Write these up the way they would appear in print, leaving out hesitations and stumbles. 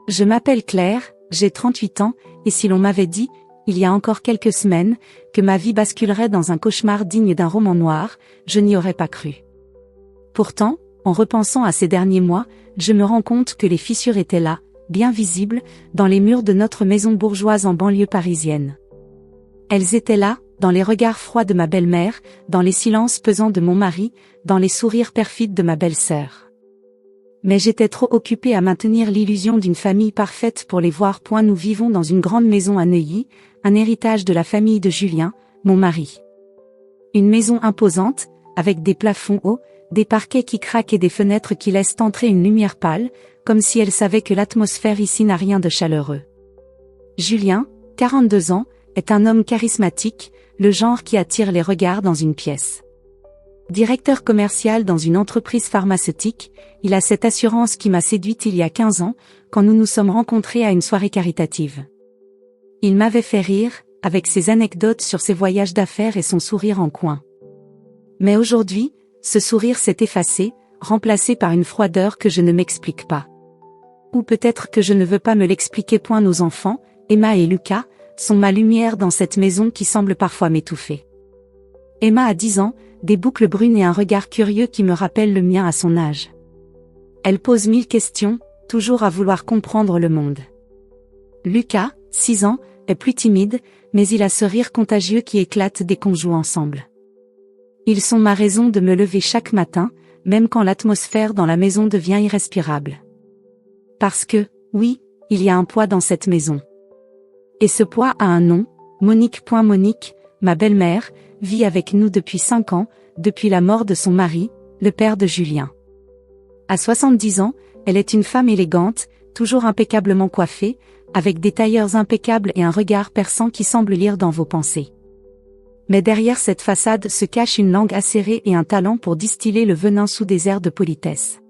Je m'appelle Claire, j'ai 38 ans, et si l'on m'avait dit, il y a encore quelques semaines, que ma vie basculerait dans un cauchemar digne d'un roman noir, je n'y aurais pas cru. Pourtant, en repensant à ces derniers mois, je me rends compte que les fissures étaient là, bien visibles, dans les murs de notre maison bourgeoise en banlieue parisienne. Elles étaient là, dans les regards froids de ma belle-mère, dans les silences pesants de mon mari, dans les sourires perfides de ma belle-sœur. Mais j'étais trop occupée à maintenir l'illusion d'une famille parfaite pour les voir. Nous vivons dans une grande maison à Neuilly, un héritage de la famille de Julien, mon mari. Une maison imposante, avec des plafonds hauts, des parquets qui craquent et des fenêtres qui laissent entrer une lumière pâle, comme si elle savait que l'atmosphère ici n'a rien de chaleureux. Julien, 42 ans, est un homme charismatique, le genre qui attire les regards dans une pièce. Directeur commercial dans une entreprise pharmaceutique, il a cette assurance qui m'a séduite il y a 15 ans, quand nous nous sommes rencontrés à une soirée caritative. Il m'avait fait rire, avec ses anecdotes sur ses voyages d'affaires et son sourire en coin. Mais aujourd'hui, ce sourire s'est effacé, remplacé par une froideur que je ne m'explique pas. Ou peut-être que je ne veux pas me l'expliquer. Nos enfants, Emma et Lucas, sont ma lumière dans cette maison qui semble parfois m'étouffer. Emma a 10 ans, des boucles brunes et un regard curieux qui me rappelle le mien à son âge. Elle pose 1000 questions, toujours à vouloir comprendre le monde. Lucas, 6 ans, est plus timide, mais il a ce rire contagieux qui éclate dès qu'on joue ensemble. Ils sont ma raison de me lever chaque matin, même quand l'atmosphère dans la maison devient irrespirable. Parce que, oui, il y a un poids dans cette maison. Et ce poids a un nom, Monique. Monique, ma belle-mère, vit avec nous depuis 5 ans, depuis la mort de son mari, le père de Julien. À 70 ans, elle est une femme élégante, toujours impeccablement coiffée, avec des tailleurs impeccables et un regard perçant qui semble lire dans vos pensées. Mais derrière cette façade se cache une langue acérée et un talent pour distiller le venin sous des airs de politesse.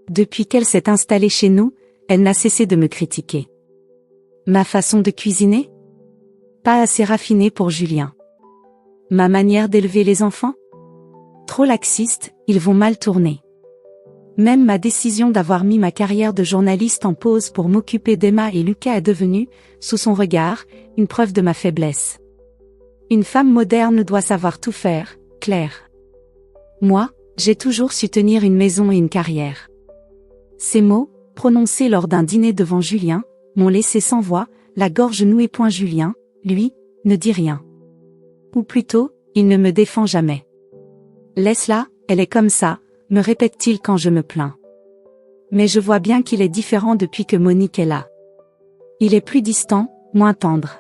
Depuis qu'elle s'est installée chez nous, elle n'a cessé de me critiquer. Ma façon de cuisiner ? Pas assez raffinée pour Julien. Ma manière d'élever les enfants ? Trop laxiste, ils vont mal tourner. Même ma décision d'avoir mis ma carrière de journaliste en pause pour m'occuper d'Emma et Lucas est devenue, sous son regard, une preuve de ma faiblesse. Une femme moderne doit savoir tout faire, Claire. Moi, j'ai toujours su tenir une maison et une carrière. Ces mots, prononcés lors d'un dîner devant Julien, m'ont laissé sans voix, la gorge nouée. Julien, lui, ne dit rien. Ou plutôt, il ne me défend jamais. Laisse-la, elle est comme ça, me répète-t-il quand je me plains. Mais je vois bien qu'il est différent depuis que Monique est là. Il est plus distant, moins tendre.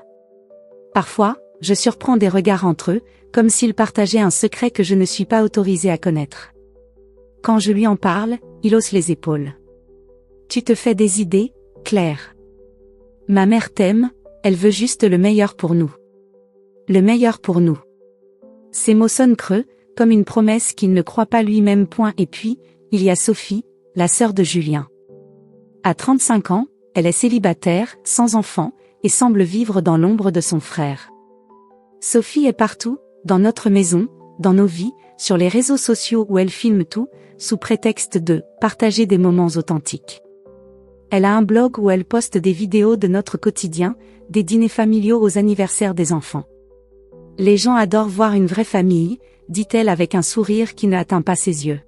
Parfois, je surprends des regards entre eux, comme s'ils partageaient un secret que je ne suis pas autorisée à connaître. Quand je lui en parle, il hausse les épaules. Tu te fais des idées, Claire. Ma mère t'aime, elle veut juste le meilleur pour nous. Le meilleur pour nous. Ces mots sonnent creux, comme une promesse qu'il ne croit pas lui-même. Et puis, il y a Sophie, la sœur de Julien. À 35 ans, elle est célibataire, sans enfant, et semble vivre dans l'ombre de son frère. Sophie est partout, dans notre maison, dans nos vies, sur les réseaux sociaux où elle filme tout, sous prétexte de partager des moments authentiques. Elle a un blog où elle poste des vidéos de notre quotidien, des dîners familiaux aux anniversaires des enfants. Les gens adorent voir une vraie famille, dit-elle avec un sourire qui ne atteint pas ses yeux.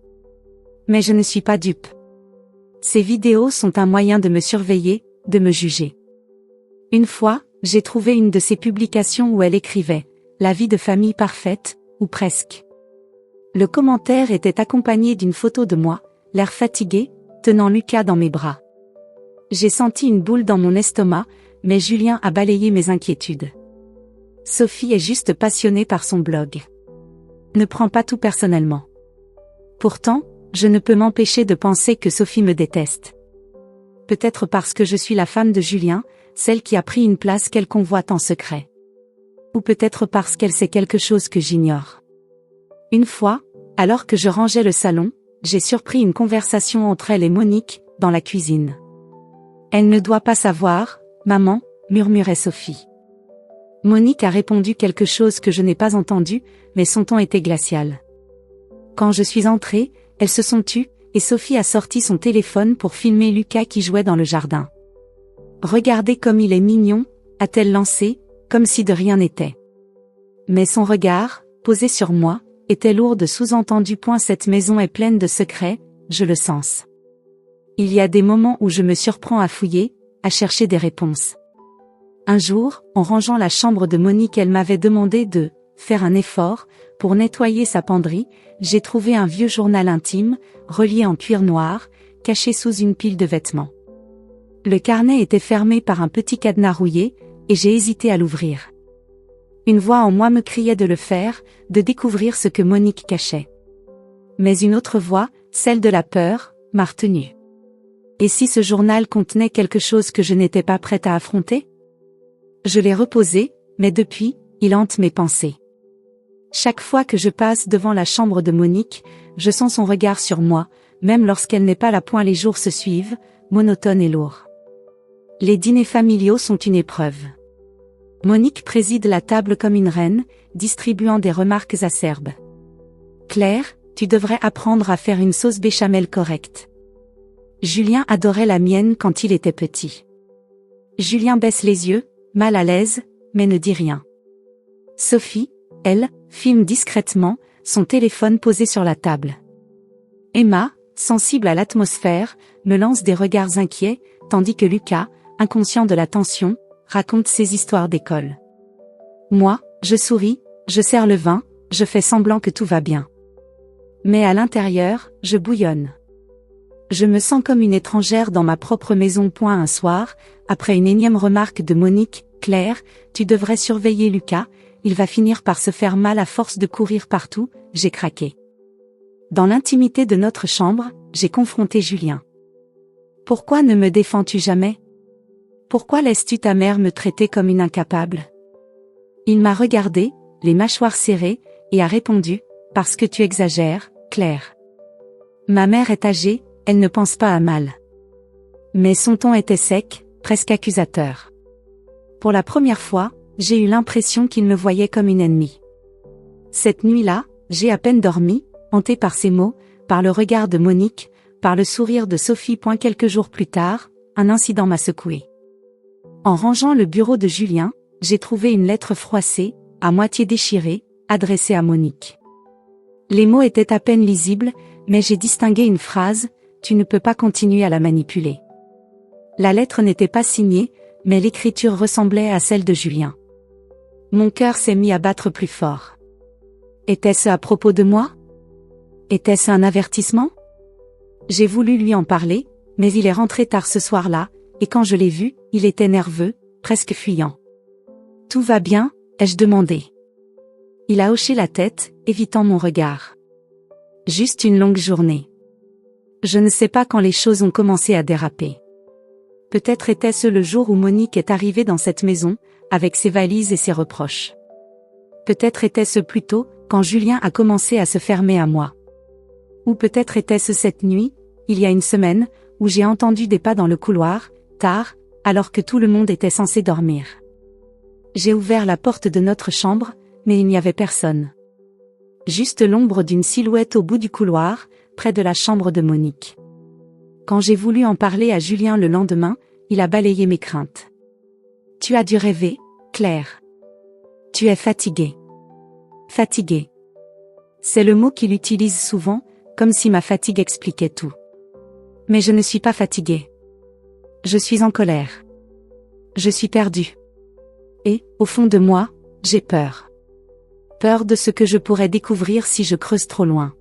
Mais je ne suis pas dupe. Ces vidéos sont un moyen de me surveiller, de me juger. Une fois, j'ai trouvé une de ses publications où elle écrivait « La vie de famille parfaite », ou presque. Le commentaire était accompagné d'une photo de moi, l'air fatigué, tenant Lucas dans mes bras. J'ai senti une boule dans mon estomac, mais Julien a balayé mes inquiétudes. Sophie est juste passionnée par son blog. Ne prends pas tout personnellement. Pourtant, je ne peux m'empêcher de penser que Sophie me déteste. Peut-être parce que je suis la femme de Julien, celle qui a pris une place qu'elle convoite en secret. Ou peut-être parce qu'elle sait quelque chose que j'ignore. Une fois, alors que je rangeais le salon, j'ai surpris une conversation entre elle et Monique, dans la cuisine. Elle ne doit pas savoir, maman, murmurait Sophie. Monique a répondu quelque chose que je n'ai pas entendu, mais son ton était glacial. Quand je suis entrée, elles se sont tues, et Sophie a sorti son téléphone pour filmer Lucas qui jouait dans le jardin. Regardez comme il est mignon, a-t-elle lancé, comme si de rien n'était. Mais son regard, posé sur moi, était lourd de sous-entendus. Cette maison est pleine de secrets, je le sens. Il y a des moments où je me surprends à fouiller, à chercher des réponses. Un jour, en rangeant la chambre de Monique, elle m'avait demandé de faire un effort pour nettoyer sa penderie. J'ai trouvé un vieux journal intime, relié en cuir noir, caché sous une pile de vêtements. Le carnet était fermé par un petit cadenas rouillé, et j'ai hésité à l'ouvrir. Une voix en moi me criait de le faire, de découvrir ce que Monique cachait. Mais une autre voix, celle de la peur, m'a retenue. Et si ce journal contenait quelque chose que je n'étais pas prête à affronter? Je l'ai reposé, mais depuis, il hante mes pensées. Chaque fois que je passe devant la chambre de Monique, je sens son regard sur moi, même lorsqu'elle n'est pas là. Les jours se suivent, monotones et lourds. Les dîners familiaux sont une épreuve. Monique préside la table comme une reine, distribuant des remarques acerbes. Claire, tu devrais apprendre à faire une sauce béchamel correcte. Julien adorait la mienne quand il était petit. Julien baisse les yeux, mal à l'aise, mais ne dit rien. Sophie, elle, filme discrètement, son téléphone posé sur la table. Emma, sensible à l'atmosphère, me lance des regards inquiets, tandis que Lucas, inconscient de la tension, raconte ses histoires d'école. Moi, je souris, je sers le vin, je fais semblant que tout va bien. Mais à l'intérieur, je bouillonne. Je me sens comme une étrangère dans ma propre maison. Un soir, après une énième remarque de Monique, Claire, tu devrais surveiller Lucas, il va finir par se faire mal à force de courir partout, j'ai craqué. Dans l'intimité de notre chambre, j'ai confronté Julien. Pourquoi ne me défends-tu jamais? Pourquoi laisses-tu ta mère me traiter comme une incapable? Il m'a regardé, les mâchoires serrées, et a répondu, parce que tu exagères, Claire. Ma mère est âgée, elle ne pense pas à mal. Mais son ton était sec, presque accusateur. Pour la première fois, j'ai eu l'impression qu'il me voyait comme une ennemie. Cette nuit-là, j'ai à peine dormi, hantée par ces mots, par le regard de Monique, par le sourire de Sophie. Quelques jours plus tard, un incident m'a secoué. En rangeant le bureau de Julien, j'ai trouvé une lettre froissée, à moitié déchirée, adressée à Monique. Les mots étaient à peine lisibles, mais j'ai distingué une phrase, « Tu ne peux pas continuer à la manipuler ». La lettre n'était pas signée, mais l'écriture ressemblait à celle de Julien. Mon cœur s'est mis à battre plus fort. Était-ce à propos de moi? Était-ce un avertissement? J'ai voulu lui en parler, mais il est rentré tard ce soir-là, et quand je l'ai vu, il était nerveux, presque fuyant. « Tout va bien ?» ai-je demandé. Il a hoché la tête, évitant mon regard. Juste une longue journée. Je ne sais pas quand les choses ont commencé à déraper. Peut-être était-ce le jour où Monique est arrivée dans cette maison, avec ses valises et ses reproches. Peut-être était-ce plus tôt, quand Julien a commencé à se fermer à moi. Ou peut-être était-ce cette nuit, il y a une semaine, où j'ai entendu des pas dans le couloir, tard, alors que tout le monde était censé dormir. J'ai ouvert la porte de notre chambre, mais il n'y avait personne. Juste l'ombre d'une silhouette au bout du couloir, près de la chambre de Monique. Quand j'ai voulu en parler à Julien le lendemain, il a balayé mes craintes. « Tu as dû rêver, Claire. Tu es fatiguée. » Fatiguée. C'est le mot qu'il utilise souvent, comme si ma fatigue expliquait tout. Mais je ne suis pas fatiguée. Je suis en colère. Je suis perdue. Et, au fond de moi, j'ai peur. Peur de ce que je pourrais découvrir si je creuse trop loin.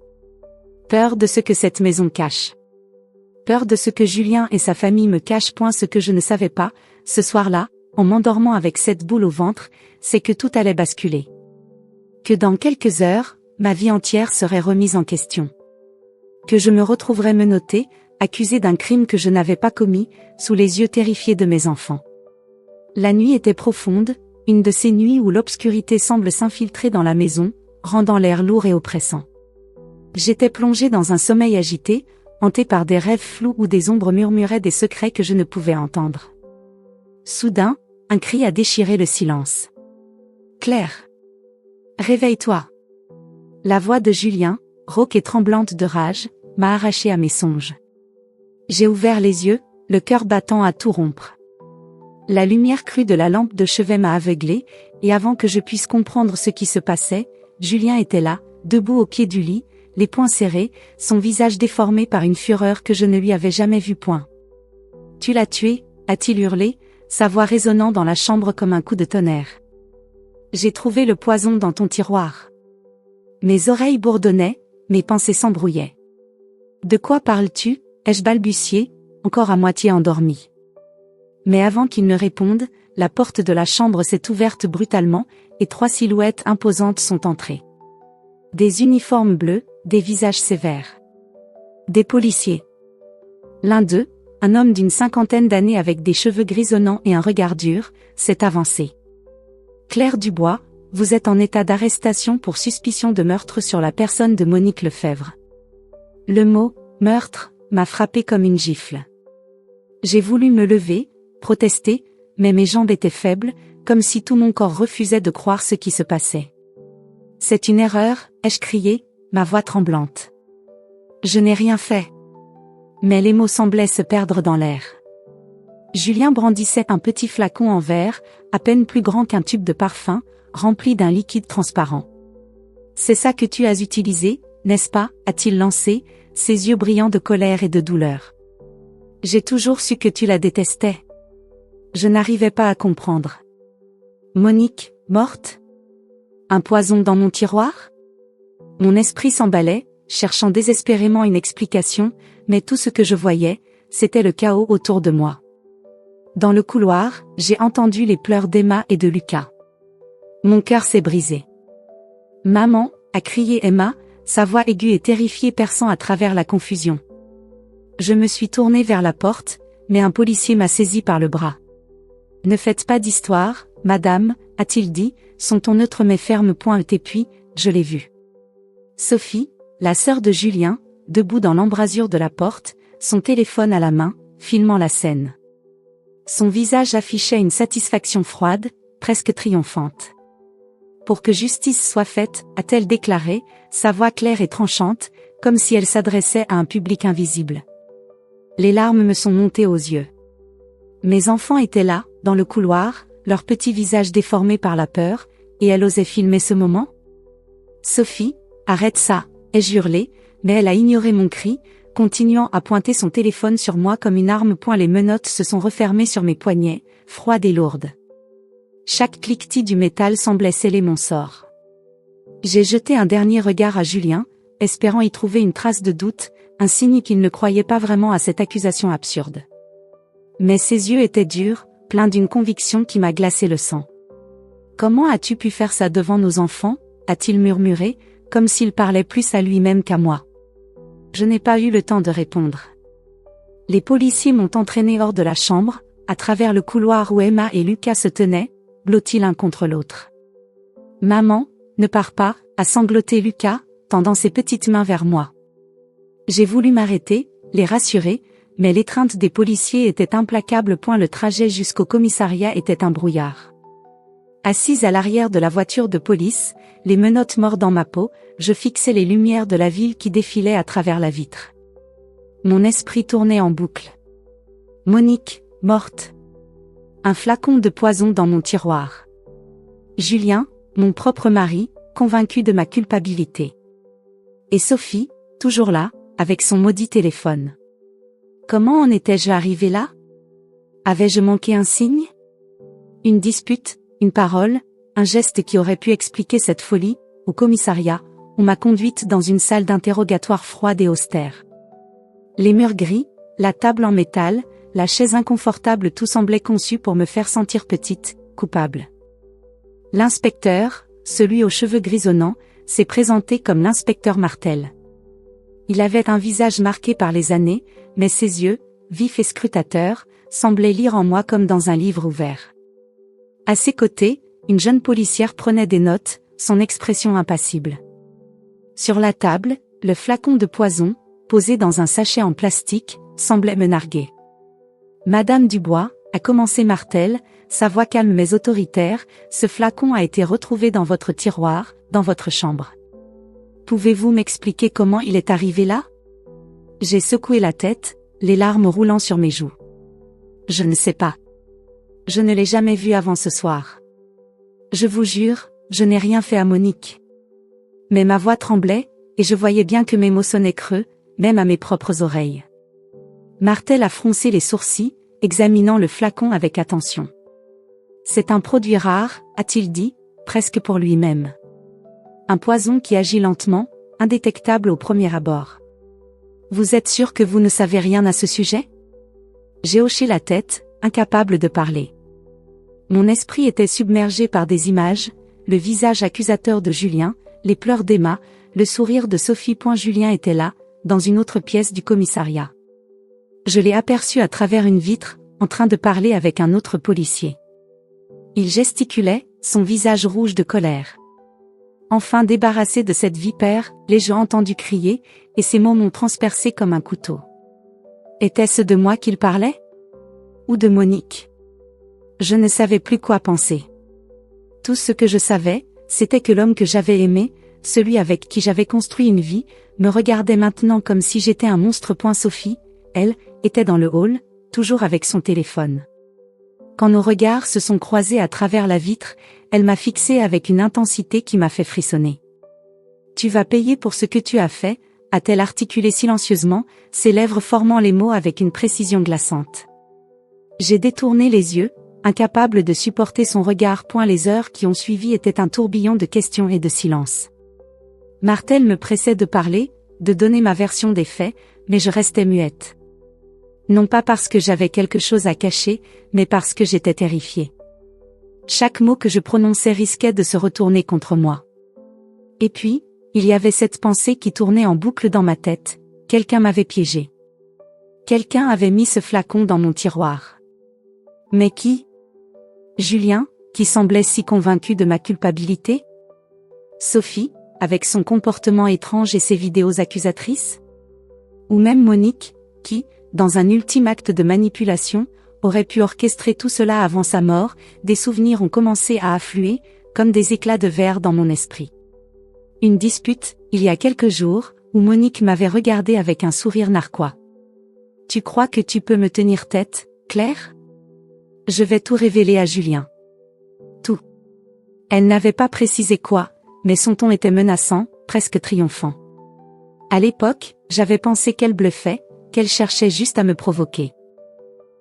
Peur de ce que cette maison cache. Peur de ce que Julien et sa famille me cachent. Ce que je ne savais pas, ce soir-là, en m'endormant avec cette boule au ventre, c'est que tout allait basculer. Que dans quelques heures, ma vie entière serait remise en question. Que je me retrouverais menottée, accusée d'un crime que je n'avais pas commis, sous les yeux terrifiés de mes enfants. La nuit était profonde, une de ces nuits où l'obscurité semble s'infiltrer dans la maison, rendant l'air lourd et oppressant. J'étais plongée dans un sommeil agité, hantée par des rêves flous où des ombres murmuraient des secrets que je ne pouvais entendre. Soudain, un cri a déchiré le silence. « Claire! Réveille-toi !» La voix de Julien, rauque et tremblante de rage, m'a arrachée à mes songes. J'ai ouvert les yeux, le cœur battant à tout rompre. La lumière crue de la lampe de chevet m'a aveuglée, et avant que je puisse comprendre ce qui se passait, Julien était là, debout au pied du lit, les poings serrés, son visage déformé par une fureur que je ne lui avais jamais vue point. « Tu l'as tué » a-t-il hurlé, sa voix résonnant dans la chambre comme un coup de tonnerre. « J'ai trouvé le poison dans ton tiroir. » Mes oreilles bourdonnaient, mes pensées s'embrouillaient. « De quoi parles-tu » ai-je balbutié, encore à moitié endormi. Mais avant qu'il ne réponde, la porte de la chambre s'est ouverte brutalement, et 3 silhouettes imposantes sont entrées. Des uniformes bleus, des visages sévères. Des policiers. L'un d'eux, un homme d'une 50aine d'années avec des cheveux grisonnants et un regard dur, s'est avancé. « Claire Dubois, vous êtes en état d'arrestation pour suspicion de meurtre sur la personne de Monique Lefebvre. » Le mot « meurtre » m'a frappé comme une gifle. J'ai voulu me lever, protester, mais mes jambes étaient faibles, comme si tout mon corps refusait de croire ce qui se passait. « C'est une erreur » ai-je crié, ma voix tremblante. « Je n'ai rien fait. » Mais les mots semblaient se perdre dans l'air. Julien brandissait un petit flacon en verre, à peine plus grand qu'un tube de parfum, rempli d'un liquide transparent. « C'est ça que tu as utilisé, n'est-ce pas » a-t-il lancé, ses yeux brillants de colère et de douleur. « J'ai toujours su que tu la détestais. » Je n'arrivais pas à comprendre. Monique, morte? Un poison dans mon tiroir? Mon esprit s'emballait, cherchant désespérément une explication, mais tout ce que je voyais, c'était le chaos autour de moi. Dans le couloir, j'ai entendu les pleurs d'Emma et de Lucas. Mon cœur s'est brisé. « Maman » a crié Emma, sa voix aiguë et terrifiée perçant à travers la confusion. Je me suis tournée vers la porte, mais un policier m'a saisi par le bras. « Ne faites pas d'histoire, madame » a-t-il dit, son ton neutre mais ferme et puis, je l'ai vu. Sophie, la sœur de Julien, debout dans l'embrasure de la porte, son téléphone à la main, filmant la scène. Son visage affichait une satisfaction froide, presque triomphante. « Pour que justice soit faite » a-t-elle déclaré, sa voix claire et tranchante, comme si elle s'adressait à un public invisible. Les larmes me sont montées aux yeux. Mes enfants étaient là, dans le couloir, leurs petits visages déformés par la peur, et elle osait filmer ce moment? « Sophie, arrête ça » ai-je hurlé, mais elle a ignoré mon cri, continuant à pointer son téléphone sur moi comme une arme. Les menottes se sont refermées sur mes poignets, froides et lourdes. Chaque cliquetis du métal semblait sceller mon sort. J'ai jeté un dernier regard à Julien, espérant y trouver une trace de doute, un signe qu'il ne croyait pas vraiment à cette accusation absurde. Mais ses yeux étaient durs, pleins d'une conviction qui m'a glacé le sang. « Comment as-tu pu faire ça devant nos enfants » a-t-il murmuré, comme s'il parlait plus à lui-même qu'à moi. Je n'ai pas eu le temps de répondre. Les policiers m'ont entraîné hors de la chambre, à travers le couloir où Emma et Lucas se tenaient, blottis l'un contre l'autre. « Maman, ne pars pas » a sangloté Lucas, tendant ses petites mains vers moi. J'ai voulu m'arrêter, les rassurer, mais l'étreinte des policiers était implacable. Le trajet jusqu'au commissariat était un brouillard. Assise à l'arrière de la voiture de police, les menottes mordant ma peau, je fixais les lumières de la ville qui défilaient à travers la vitre. Mon esprit tournait en boucle. Monique, morte. Un flacon de poison dans mon tiroir. Julien, mon propre mari, convaincu de ma culpabilité. Et Sophie, toujours là, avec son maudit téléphone. Comment en étais-je arrivé là? Avais-je manqué un signe? Une dispute, une parole, un geste qui aurait pu expliquer cette folie? Au commissariat, on m'a conduite dans une salle d'interrogatoire froide et austère. Les murs gris, la table en métal, la chaise inconfortable, tout semblait conçu pour me faire sentir petite, coupable. L'inspecteur, celui aux cheveux grisonnants, s'est présenté comme l'inspecteur Martel. Il avait un visage marqué par les années, mais ses yeux, vifs et scrutateurs, semblaient lire en moi comme dans un livre ouvert. À ses côtés, une jeune policière prenait des notes, son expression impassible. Sur la table, le flacon de poison, posé dans un sachet en plastique, semblait me narguer. « Madame Dubois » a commencé Martel, sa voix calme mais autoritaire, « ce flacon a été retrouvé dans votre tiroir, dans votre chambre. Pouvez-vous m'expliquer comment il est arrivé là ?» J'ai secoué la tête, les larmes roulant sur mes joues. « Je ne sais pas. » Je ne l'ai jamais vue avant ce soir. Je vous jure, je n'ai rien fait à Monique. Mais ma voix tremblait, et je voyais bien que mes mots sonnaient creux, même à mes propres oreilles. Martel a froncé les sourcils, examinant le flacon avec attention. C'est un produit rare, a-t-il dit, presque pour lui-même. Un poison qui agit lentement, indétectable au premier abord. Vous êtes sûr que vous ne savez rien à ce sujet? J'ai hoché la tête, incapable de parler. Mon esprit était submergé par des images, le visage accusateur de Julien, les pleurs d'Emma, le sourire de Sophie. Julien était là, dans une autre pièce du commissariat. Je l'ai aperçu à travers une vitre, en train de parler avec un autre policier. Il gesticulait, son visage rouge de colère. Enfin débarrassé de cette vipère, l'ai-je entendu crier, et ses mots m'ont transpercé comme un couteau. Était-ce de moi qu'il parlait? Ou de Monique? Je ne savais plus quoi penser. Tout ce que je savais, c'était que l'homme que j'avais aimé, celui avec qui j'avais construit une vie, me regardait maintenant comme si j'étais un monstre. Sophie, elle, était dans le hall, toujours avec son téléphone. Quand nos regards se sont croisés à travers la vitre, elle m'a fixé avec une intensité qui m'a fait frissonner. Tu vas payer pour ce que tu as fait, a-t-elle articulé silencieusement, ses lèvres formant les mots avec une précision glaçante. J'ai détourné les yeux, incapable de supporter son regard. Les heures qui ont suivi étaient un tourbillon de questions et de silence. Martel me pressait de parler, de donner ma version des faits, mais je restais muette. Non pas parce que j'avais quelque chose à cacher, mais parce que j'étais terrifiée. Chaque mot que je prononçais risquait de se retourner contre moi. Et puis, il y avait cette pensée qui tournait en boucle dans ma tête, quelqu'un m'avait piégé. Quelqu'un avait mis ce flacon dans mon tiroir. Mais qui? Julien, qui semblait si convaincu de ma culpabilité? Sophie, avec son comportement étrange et ses vidéos accusatrices? Ou même Monique, qui, dans un ultime acte de manipulation, aurait pu orchestrer tout cela avant sa mort? Des souvenirs ont commencé à affluer, comme des éclats de verre dans mon esprit. Une dispute, il y a quelques jours, où Monique m'avait regardé avec un sourire narquois. Tu crois que tu peux me tenir tête, Claire? Je vais tout révéler à Julien. Tout. Elle n'avait pas précisé quoi, mais son ton était menaçant, presque triomphant. À l'époque, j'avais pensé qu'elle bluffait, qu'elle cherchait juste à me provoquer.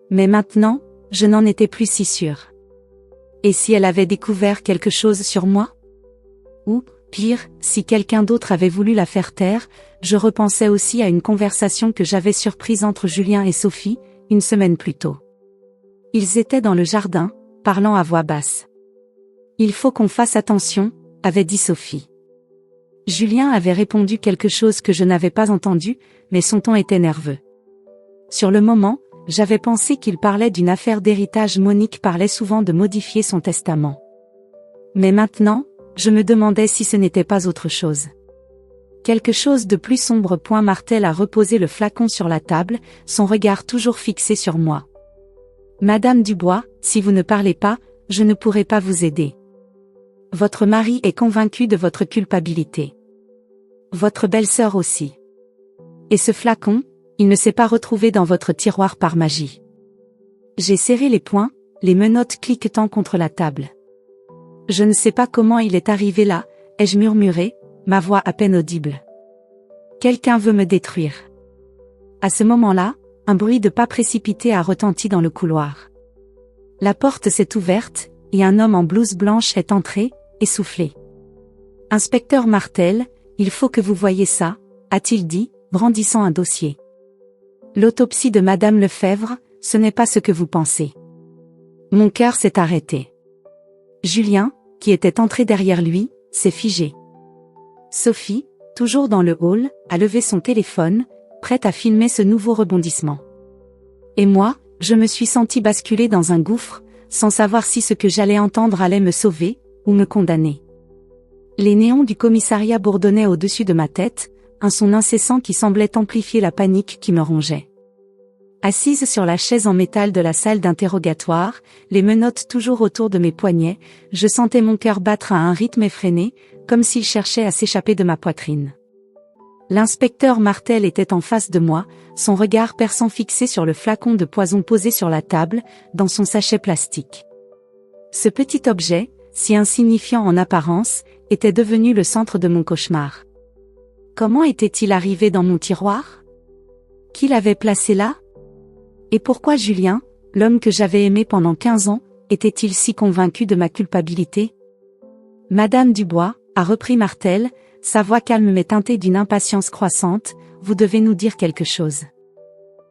Mais maintenant, je n'en étais plus si sûre. Et si elle avait découvert quelque chose sur moi? Ou, pire, si quelqu'un d'autre avait voulu la faire taire? Je repensais aussi à une conversation que j'avais surprise entre Julien et Sophie, une semaine plus tôt. Ils étaient dans le jardin, parlant à voix basse. Il faut qu'on fasse attention, avait dit Sophie. Julien avait répondu quelque chose que je n'avais pas entendu, mais son ton était nerveux. Sur le moment, j'avais pensé qu'il parlait d'une affaire d'héritage. Monique parlait souvent de modifier son testament. Mais maintenant, je me demandais si ce n'était pas autre chose. Quelque chose de plus sombre. Martel a reposé le flacon sur la table, son regard toujours fixé sur moi. Madame Dubois, si vous ne parlez pas, je ne pourrai pas vous aider. Votre mari est convaincu de votre culpabilité. Votre belle-sœur aussi. Et ce flacon, il ne s'est pas retrouvé dans votre tiroir par magie. J'ai serré les poings, les menottes cliquetant contre la table. Je ne sais pas comment il est arrivé là, ai-je murmuré, ma voix à peine audible. Quelqu'un veut me détruire. À ce moment-là, un bruit de pas précipité a retenti dans le couloir. La porte s'est ouverte, et un homme en blouse blanche est entré, essoufflé. Inspecteur Martel, il faut que vous voyiez ça, a-t-il dit, brandissant un dossier. L'autopsie de Madame Lefebvre, ce n'est pas ce que vous pensez. Mon cœur s'est arrêté. Julien, qui était entré derrière lui, s'est figé. Sophie, toujours dans le hall, a levé son téléphone, prête à filmer ce nouveau rebondissement. Et moi, je me suis sentie basculer dans un gouffre, sans savoir si ce que j'allais entendre allait me sauver, ou me condamner. Les néons du commissariat bourdonnaient au-dessus de ma tête, un son incessant qui semblait amplifier la panique qui me rongeait. Assise sur la chaise en métal de la salle d'interrogatoire, les menottes toujours autour de mes poignets, je sentais mon cœur battre à un rythme effréné, comme s'il cherchait à s'échapper de ma poitrine. L'inspecteur Martel était en face de moi, son regard perçant fixé sur le flacon de poison posé sur la table, dans son sachet plastique. Ce petit objet, si insignifiant en apparence, était devenu le centre de mon cauchemar. Comment était-il arrivé dans mon tiroir? Qui l'avait placé là? Et pourquoi Julien, l'homme que j'avais aimé pendant 15 ans, était-il si convaincu de ma culpabilité? Madame Dubois, a repris Martel, sa voix calme mais teintée d'une impatience croissante, vous devez nous dire quelque chose.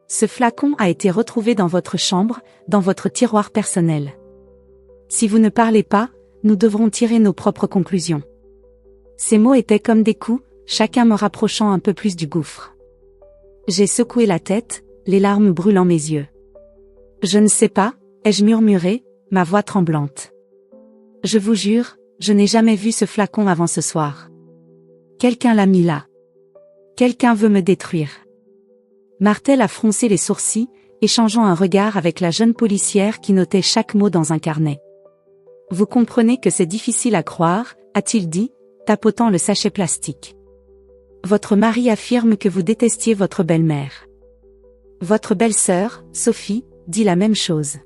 Ce flacon a été retrouvé dans votre chambre, dans votre tiroir personnel. Si vous ne parlez pas, nous devrons tirer nos propres conclusions. Ces mots étaient comme des coups, chacun me rapprochant un peu plus du gouffre. J'ai secoué la tête, les larmes brûlant mes yeux. Je ne sais pas, ai-je murmuré, ma voix tremblante. Je vous jure, je n'ai jamais vu ce flacon avant ce soir. Quelqu'un l'a mis là. Quelqu'un veut me détruire. Martel a froncé les sourcils, échangeant un regard avec la jeune policière qui notait chaque mot dans un carnet. Vous comprenez que c'est difficile à croire, a-t-il dit, tapotant le sachet plastique. Votre mari affirme que vous détestiez votre belle-mère. Votre belle-sœur, Sophie, dit la même chose.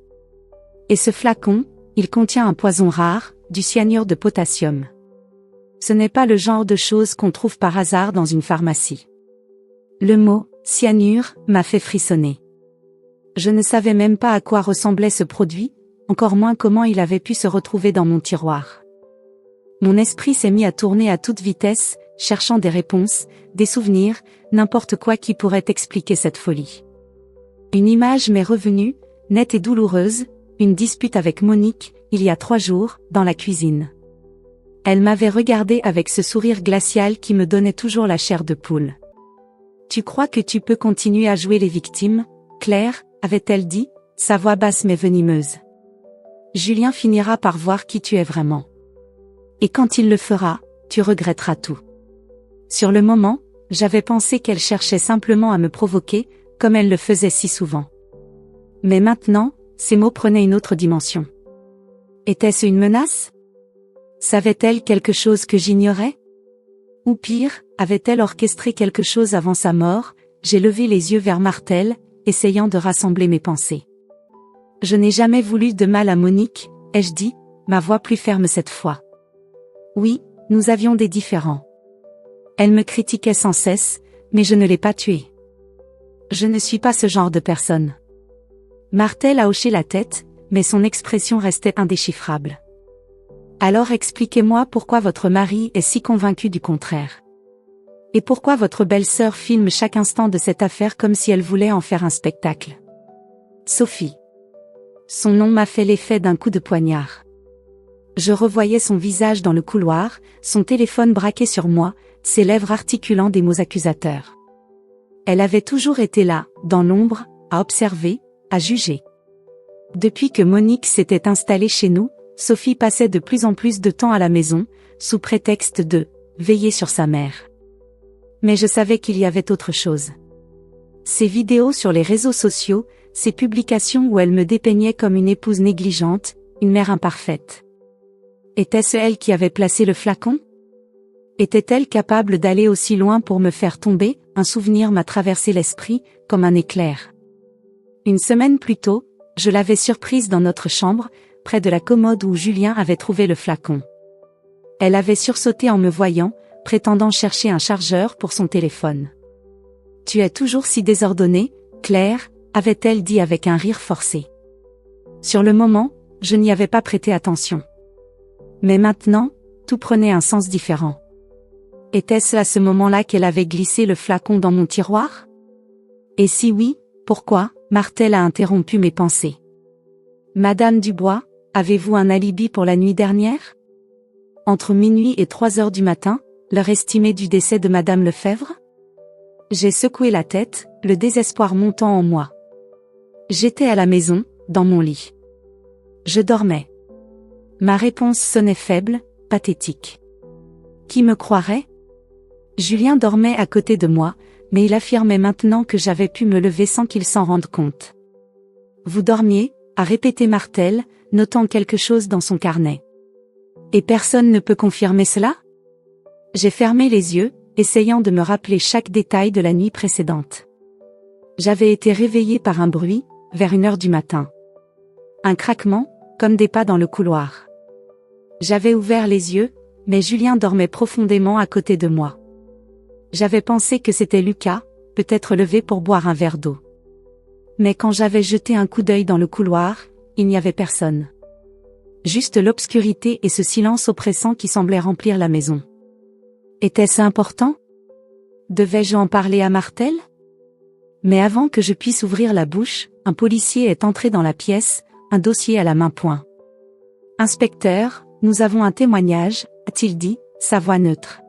Et ce flacon, il contient un poison rare, du cyanure de potassium. Ce n'est pas le genre de choses qu'on trouve par hasard dans une pharmacie. Le mot « cyanure » m'a fait frissonner. Je ne savais même pas à quoi ressemblait ce produit, encore moins comment il avait pu se retrouver dans mon tiroir. Mon esprit s'est mis à tourner à toute vitesse, cherchant des réponses, des souvenirs, n'importe quoi qui pourrait expliquer cette folie. Une image m'est revenue, nette et douloureuse, une dispute avec Monique, il y a 3 jours, dans la cuisine. Elle m'avait regardé avec ce sourire glacial qui me donnait toujours la chair de poule. « Tu crois que tu peux continuer à jouer les victimes, Claire ?» avait-elle dit, sa voix basse mais venimeuse. « Julien finira par voir qui tu es vraiment. Et quand il le fera, tu regretteras tout. » Sur le moment, j'avais pensé qu'elle cherchait simplement à me provoquer, comme elle le faisait si souvent. Mais maintenant, ces mots prenaient une autre dimension. Était-ce une menace? Savait-elle quelque chose que j'ignorais? Ou pire, avait-elle orchestré quelque chose avant sa mort? J'ai levé les yeux vers Martel, essayant de rassembler mes pensées. Je n'ai jamais voulu de mal à Monique, ai-je dit, ma voix plus ferme cette fois. Oui, nous avions des différends. Elle me critiquait sans cesse, mais je ne l'ai pas tuée. Je ne suis pas ce genre de personne. Martel a hoché la tête, mais son expression restait indéchiffrable. Alors expliquez-moi pourquoi votre mari est si convaincu du contraire. Et pourquoi votre belle-sœur filme chaque instant de cette affaire comme si elle voulait en faire un spectacle. Sophie. Son nom m'a fait l'effet d'un coup de poignard. Je revoyais son visage dans le couloir, son téléphone braqué sur moi, ses lèvres articulant des mots accusateurs. Elle avait toujours été là, dans l'ombre, à observer, à juger. Depuis que Monique s'était installée chez nous, Sophie passait de plus en plus de temps à la maison, sous prétexte de veiller sur sa mère. Mais je savais qu'il y avait autre chose. Ces vidéos sur les réseaux sociaux, ces publications où elle me dépeignait comme une épouse négligente, une mère imparfaite. Était-ce elle qui avait placé le flacon? Était-elle capable d'aller aussi loin pour me faire tomber? Un souvenir m'a traversé l'esprit, comme un éclair. Une semaine plus tôt, je l'avais surprise dans notre chambre, près de la commode où Julien avait trouvé le flacon. Elle avait sursauté en me voyant, prétendant chercher un chargeur pour son téléphone. « Tu es toujours si désordonnée, Claire », avait-elle dit avec un rire forcé. Sur le moment, je n'y avais pas prêté attention. Mais maintenant, tout prenait un sens différent. Était-ce à ce moment-là qu'elle avait glissé le flacon dans mon tiroir? Et si oui, pourquoi? Martel a interrompu mes pensées. Madame Dubois, avez-vous un alibi pour la nuit dernière? Entre minuit et 3 heures du matin, l'heure estimée du décès de Madame Lefebvre? J'ai secoué la tête, le désespoir montant en moi. J'étais à la maison, dans mon lit. Je dormais. Ma réponse sonnait faible, pathétique. Qui me croirait? Julien dormait à côté de moi, mais il affirmait maintenant que j'avais pu me lever sans qu'il s'en rende compte. Vous dormiez, a répété Martel, notant quelque chose dans son carnet. Et personne ne peut confirmer cela? J'ai fermé les yeux, essayant de me rappeler chaque détail de la nuit précédente. J'avais été réveillée par un bruit, vers 1 heure du matin. Un craquement, comme des pas dans le couloir. J'avais ouvert les yeux, mais Julien dormait profondément à côté de moi. J'avais pensé que c'était Lucas, peut-être levé pour boire un verre d'eau. Mais quand j'avais jeté un coup d'œil dans le couloir, il n'y avait personne. Juste l'obscurité et ce silence oppressant qui semblait remplir la maison. Était-ce important? Devais-je en parler à Martel? Mais avant que je puisse ouvrir la bouche, un policier est entré dans la pièce, un dossier à la main point. « Inspecteur, nous avons un témoignage », a-t-il dit, sa voix neutre.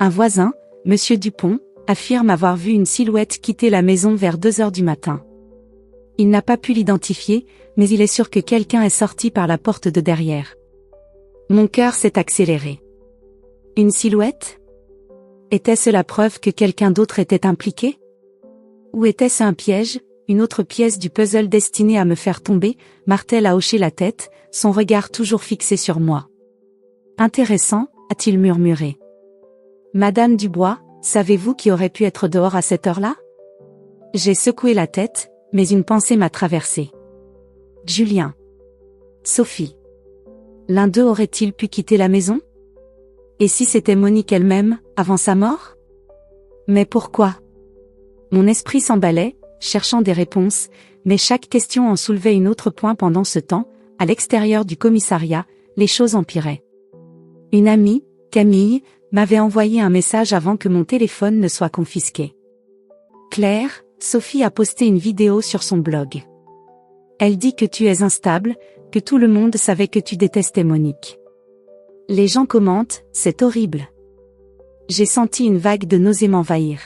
Un voisin, Monsieur Dupont, affirme avoir vu une silhouette quitter la maison vers 2 heures du matin. Il n'a pas pu l'identifier, mais il est sûr que quelqu'un est sorti par la porte de derrière. Mon cœur s'est accéléré. Une silhouette? Était-ce la preuve que quelqu'un d'autre était impliqué? Ou était-ce un piège, une autre pièce du puzzle destinée à me faire tomber? Martel a hoché la tête, son regard toujours fixé sur moi. Intéressant, a-t-il murmuré. Madame Dubois, savez-vous qui aurait pu être dehors à cette heure-là? J'ai secoué la tête, mais une pensée m'a traversée. Julien. Sophie. L'un d'eux aurait-il pu quitter la maison? Et si c'était Monique elle-même, avant sa mort? Mais pourquoi? Mon esprit s'emballait, cherchant des réponses, mais chaque question en soulevait une autre point. Pendant ce temps, à l'extérieur du commissariat, les choses empiraient. Une amie, Camille, m'avait envoyé un message avant que mon téléphone ne soit confisqué. Claire, Sophie a posté une vidéo sur son blog. Elle dit que tu es instable, que tout le monde savait que tu détestais Monique. Les gens commentent, c'est horrible. J'ai senti une vague de nausée m'envahir.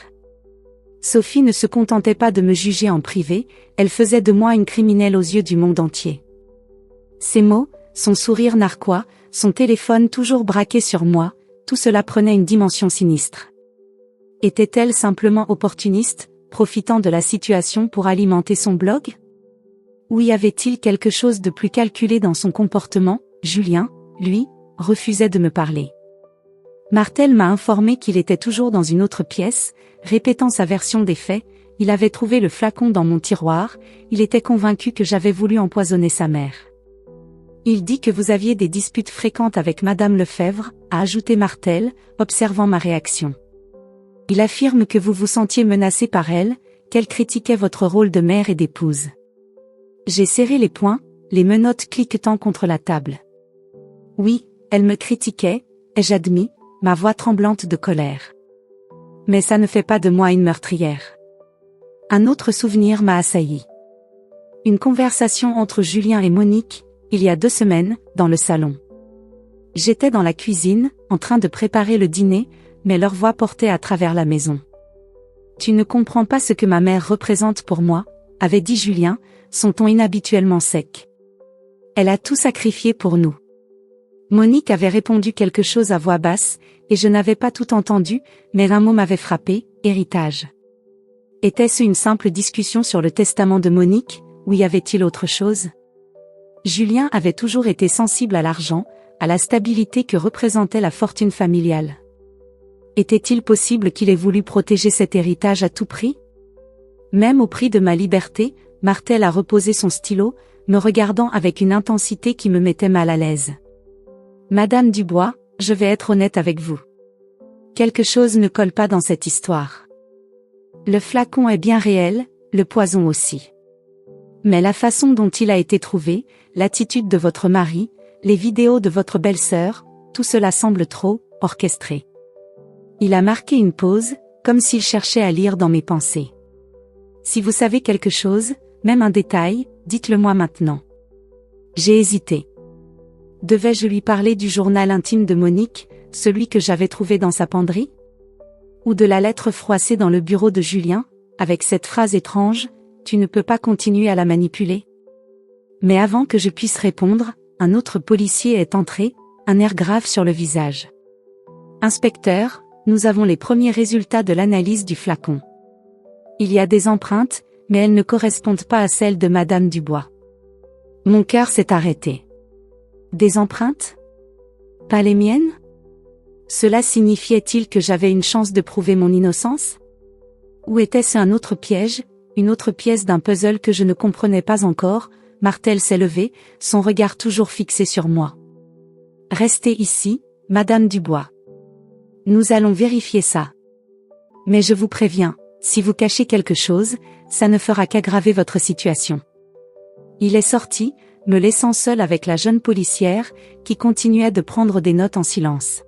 Sophie ne se contentait pas de me juger en privé, elle faisait de moi une criminelle aux yeux du monde entier. Ses mots, son sourire narquois, son téléphone toujours braqué sur moi, tout cela prenait une dimension sinistre. Était-elle simplement opportuniste, profitant de la situation pour alimenter son blog? Ou y avait-il quelque chose de plus calculé dans son comportement? Julien, lui, refusait de me parler. Martel m'a informé qu'il était toujours dans une autre pièce, répétant sa version des faits. Il avait trouvé le flacon dans mon tiroir, il était convaincu que j'avais voulu empoisonner sa mère. Il dit que vous aviez des disputes fréquentes avec Madame Lefebvre, a ajouté Martel, observant ma réaction. Il affirme que vous vous sentiez menacé par elle, qu'elle critiquait votre rôle de mère et d'épouse. J'ai serré les poings, les menottes cliquetant contre la table. Oui, elle me critiquait, ai-je admis, ma voix tremblante de colère. Mais ça ne fait pas de moi une meurtrière. Un autre souvenir m'a assailli. Une conversation entre Julien et Monique, il y a 2 semaines, dans le salon. J'étais dans la cuisine, en train de préparer le dîner, mais leur voix portait à travers la maison. Tu ne comprends pas ce que ma mère représente pour moi, avait dit Julien, son ton inhabituellement sec. Elle a tout sacrifié pour nous. Monique avait répondu quelque chose à voix basse, et je n'avais pas tout entendu, mais un mot m'avait frappé, héritage. Était-ce une simple discussion sur le testament de Monique, ou y avait-il autre chose? Julien avait toujours été sensible à l'argent, à la stabilité que représentait la fortune familiale. Était-il possible qu'il ait voulu protéger cet héritage à tout prix? Même au prix de ma liberté, Martel a reposé son stylo, me regardant avec une intensité qui me mettait mal à l'aise. Madame Dubois, je vais être honnête avec vous. Quelque chose ne colle pas dans cette histoire. Le flacon est bien réel, le poison aussi. Mais la façon dont il a été trouvé, l'attitude de votre mari, les vidéos de votre belle-sœur, tout cela semble trop orchestré. Il a marqué une pause, comme s'il cherchait à lire dans mes pensées. Si vous savez quelque chose, même un détail, dites-le-moi maintenant. J'ai hésité. Devais-je lui parler du journal intime de Monique, celui que j'avais trouvé dans sa penderie? Ou de la lettre froissée dans le bureau de Julien, avec cette phrase étrange, « Tu ne peux pas continuer à la manipuler ». Mais avant que je puisse répondre, un autre policier est entré, un air grave sur le visage. « Inspecteur, nous avons les premiers résultats de l'analyse du flacon. Il y a des empreintes, mais elles ne correspondent pas à celles de Madame Dubois. » Mon cœur s'est arrêté. Des empreintes? Pas les miennes? Cela signifiait-il que j'avais une chance de prouver mon innocence? Ou était-ce un autre piège, une autre pièce d'un puzzle que je ne comprenais pas encore? Martel s'est levée, son regard toujours fixé sur moi. Restez ici, Madame Dubois. Nous allons vérifier ça. Mais je vous préviens, si vous cachez quelque chose, ça ne fera qu'aggraver votre situation. Il est sorti, me laissant seul avec la jeune policière, qui continuait de prendre des notes en silence.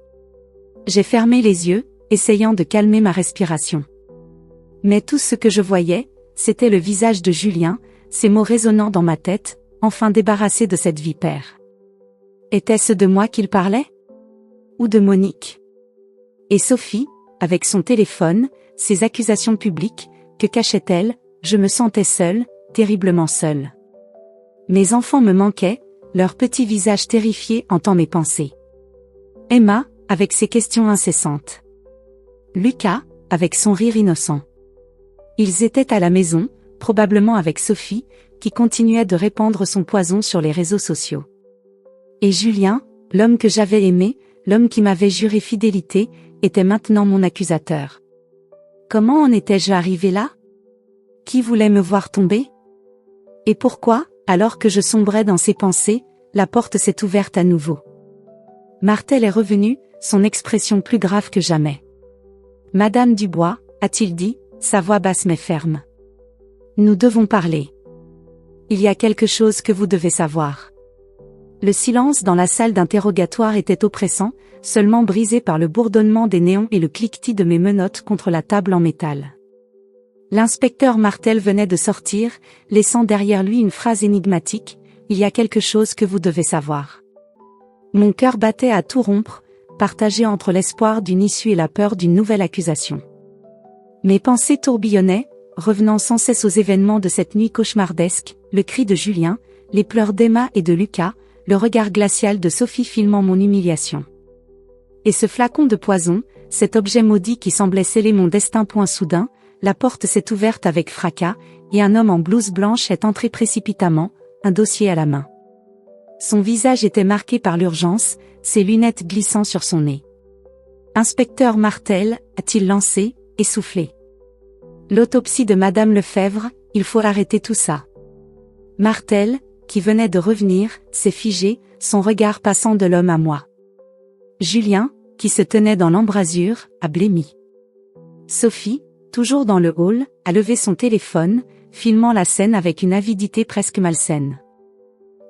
J'ai fermé les yeux, essayant de calmer ma respiration. Mais tout ce que je voyais, c'était le visage de Julien, ses mots résonnant dans ma tête, enfin débarrassé de cette vipère. Était-ce de moi qu'il parlait? Ou de Monique? Et Sophie, avec son téléphone, ses accusations publiques, que cachait-elle? Je me sentais seule, terriblement seule. Mes enfants me manquaient, leurs petits visages terrifiés hantant mes pensées. Emma, avec ses questions incessantes. Lucas, avec son rire innocent. Ils étaient à la maison, probablement avec Sophie, qui continuait de répandre son poison sur les réseaux sociaux. Et Julien, l'homme que j'avais aimé, l'homme qui m'avait juré fidélité, était maintenant mon accusateur. Comment en étais-je arrivé là? Qui voulait me voir tomber? Et pourquoi, alors que je sombrais dans ses pensées, la porte s'est ouverte à nouveau? Martel est revenu, son expression plus grave que jamais. Madame Dubois, a-t-il dit, sa voix basse mais ferme. Nous devons parler. Il y a quelque chose que vous devez savoir. Le silence dans la salle d'interrogatoire était oppressant, seulement brisé par le bourdonnement des néons et le cliquetis de mes menottes contre la table en métal. L'inspecteur Martel venait de sortir, laissant derrière lui une phrase énigmatique, « Il y a quelque chose que vous devez savoir. » Mon cœur battait à tout rompre, partagé entre l'espoir d'une issue et la peur d'une nouvelle accusation. Mes pensées tourbillonnaient, revenant sans cesse aux événements de cette nuit cauchemardesque, le cri de Julien, les pleurs d'Emma et de Lucas, le regard glacial de Sophie filmant mon humiliation. Et ce flacon de poison, cet objet maudit qui semblait sceller mon destin. Point soudain, la porte s'est ouverte avec fracas, et un homme en blouse blanche est entré précipitamment, un dossier à la main. Son visage était marqué par l'urgence, ses lunettes glissant sur son nez. « Inspecteur Martel » a-t-il lancé, essoufflé. « L'autopsie de Madame Lefebvre, il faut arrêter tout ça. » Martel, qui venait de revenir, s'est figé, son regard passant de l'homme à moi. Julien, qui se tenait dans l'embrasure, a blêmi. Sophie, toujours dans le hall, a levé son téléphone, filmant la scène avec une avidité presque malsaine.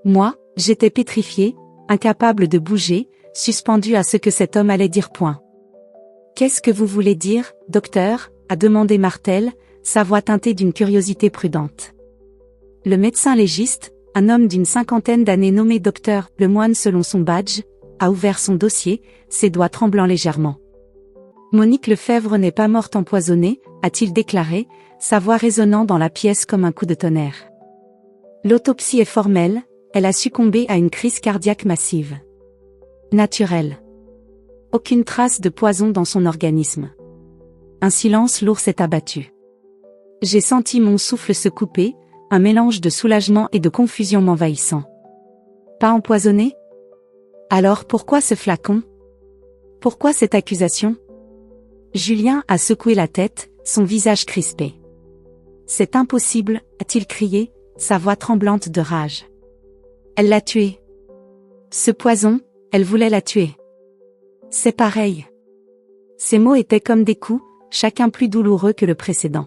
Moi, j'étais pétrifiée, incapable de bouger, suspendue à ce que cet homme allait dire. Qu'est-ce que vous voulez dire, docteur? A demandé Martel, sa voix teintée d'une curiosité prudente. Le médecin légiste, un homme d'une cinquantaine d'années nommé docteur Lemoine selon son badge, a ouvert son dossier, ses doigts tremblant légèrement. Monique Lefebvre n'est pas morte empoisonnée, a-t-il déclaré, sa voix résonnant dans la pièce comme un coup de tonnerre. L'autopsie est formelle, elle a succombé à une crise cardiaque massive. Naturelle. Aucune trace de poison dans son organisme. Un silence lourd s'est abattu. J'ai senti mon souffle se couper, un mélange de soulagement et de confusion m'envahissant. Pas empoisonné? Alors pourquoi ce flacon? Pourquoi cette accusation? Julien a secoué la tête, son visage crispé. C'est impossible, a-t-il crié, sa voix tremblante de rage. Elle l'a tué. Ce poison, elle voulait la tuer. C'est pareil. Ces mots étaient comme des coups, chacun plus douloureux que le précédent.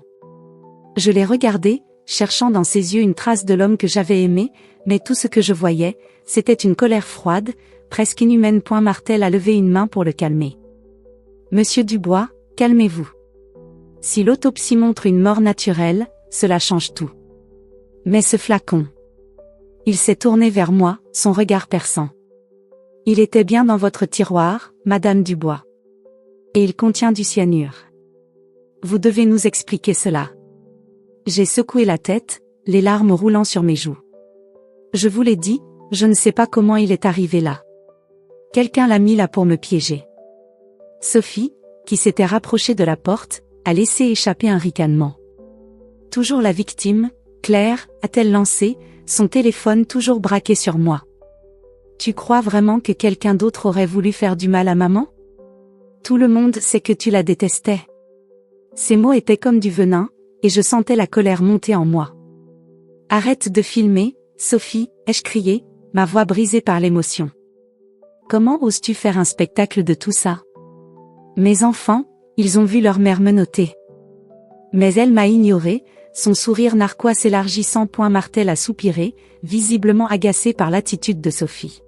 Je l'ai regardé, cherchant dans ses yeux une trace de l'homme que j'avais aimé, mais tout ce que je voyais, c'était une colère froide, presque inhumaine. Martel a levé une main pour le calmer. Monsieur Dubois, calmez-vous. Si l'autopsie montre une mort naturelle, cela change tout. Mais ce flacon. Il s'est tourné vers moi, son regard perçant. Il était bien dans votre tiroir, Madame Dubois. Et il contient du cyanure. Vous devez nous expliquer cela. J'ai secoué la tête, les larmes roulant sur mes joues. Je vous l'ai dit, je ne sais pas comment il est arrivé là. Quelqu'un l'a mis là pour me piéger. Sophie, qui s'était rapprochée de la porte, a laissé échapper un ricanement. Toujours la victime, Claire, a-t-elle lancé, son téléphone toujours braqué sur moi. Tu crois vraiment que quelqu'un d'autre aurait voulu faire du mal à maman? Tout le monde sait que tu la détestais. Ces mots étaient comme du venin, et je sentais la colère monter en moi. Arrête de filmer, Sophie, ai-je crié, ma voix brisée par l'émotion. Comment oses-tu faire un spectacle de tout ça? Mes enfants, ils ont vu leur mère menotter. Mais elle m'a ignoré, son sourire narquois s'élargissant. Martel a soupiré, visiblement agacé par l'attitude de Sophie.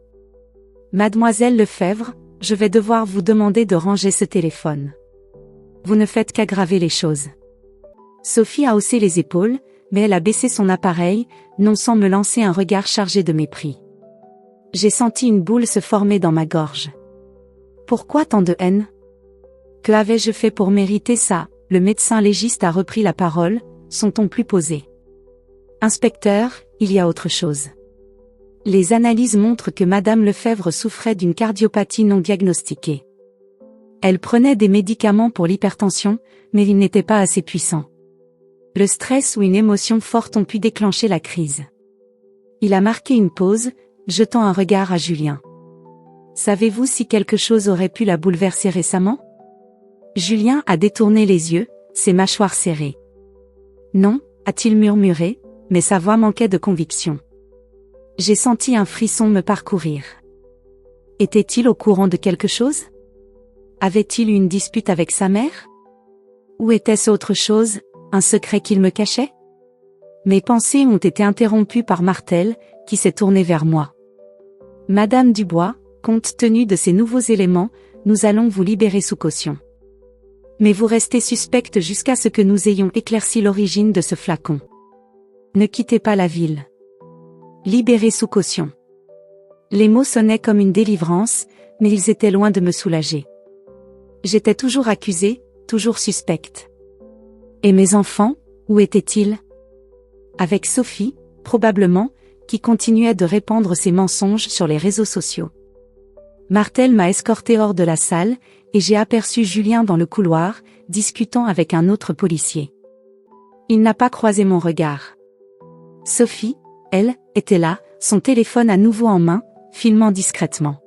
Mademoiselle Lefebvre, je vais devoir vous demander de ranger ce téléphone. Vous ne faites qu'aggraver les choses. Sophie a haussé les épaules, mais elle a baissé son appareil, non sans me lancer un regard chargé de mépris. J'ai senti une boule se former dans ma gorge. Pourquoi tant de haine? Que avais-je fait pour mériter ça? Le médecin légiste a repris la parole, son ton plus posé. Inspecteur, il y a autre chose. Les analyses montrent que Madame Lefebvre souffrait d'une cardiopathie non diagnostiquée. Elle prenait des médicaments pour l'hypertension, mais ils n'étaient pas assez puissants. Le stress ou une émotion forte ont pu déclencher la crise. Il a marqué une pause, jetant un regard à Julien. Savez-vous si quelque chose aurait pu la bouleverser récemment? Julien a détourné les yeux, ses mâchoires serrées. Non, a-t-il murmuré, mais sa voix manquait de conviction. J'ai senti un frisson me parcourir. Était-il au courant de quelque chose? Avait-il eu une dispute avec sa mère? Ou était-ce autre chose, un secret qu'il me cachait? Mes pensées ont été interrompues par Martel, qui s'est tourné vers moi. Madame Dubois, compte tenu de ces nouveaux éléments, nous allons vous libérer sous caution. Mais vous restez suspecte jusqu'à ce que nous ayons éclairci l'origine de ce flacon. Ne quittez pas la ville. Libéré sous caution. Les mots sonnaient comme une délivrance, mais ils étaient loin de me soulager. J'étais toujours accusée, toujours suspecte. Et mes enfants, où étaient-ils? Avec Sophie, probablement, qui continuait de répandre ses mensonges sur les réseaux sociaux. Martel m'a escorté hors de la salle, et j'ai aperçu Julien dans le couloir, discutant avec un autre policier. Il n'a pas croisé mon regard. Sophie, elle, était là, son téléphone à nouveau en main, filmant discrètement.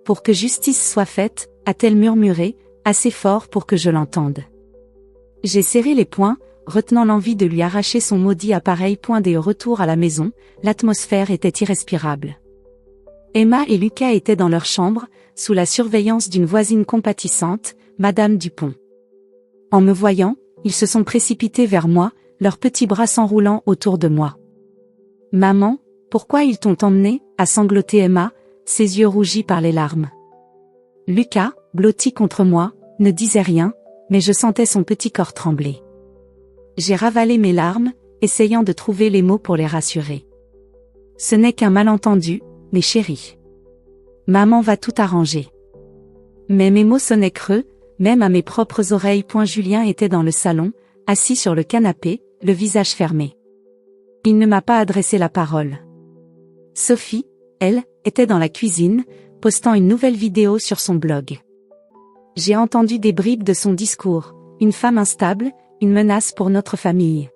Pour que justice soit faite, a-t-elle murmuré, assez fort pour que je l'entende. J'ai serré les poings, retenant l'envie de lui arracher son maudit appareil. Dès au retour à la maison, l'atmosphère était irrespirable. Emma et Lucas étaient dans leur chambre, sous la surveillance d'une voisine compatissante, Madame Dupont. En me voyant, ils se sont précipités vers moi, leurs petits bras s'enroulant autour de moi. « Maman, pourquoi ils t'ont emmené ?» a sangloté Emma, ses yeux rougis par les larmes. Lucas, blotti contre moi, ne disait rien, mais je sentais son petit corps trembler. J'ai ravalé mes larmes, essayant de trouver les mots pour les rassurer. Ce n'est qu'un malentendu, mes chéris. Maman va tout arranger. Mais mes mots sonnaient creux, même à mes propres oreilles. Julien était dans le salon, assis sur le canapé, le visage fermé. Il ne m'a pas adressé la parole. Sophie, elle, était dans la cuisine, postant une nouvelle vidéo sur son blog. J'ai entendu des bribes de son discours, une femme instable, une menace pour notre famille.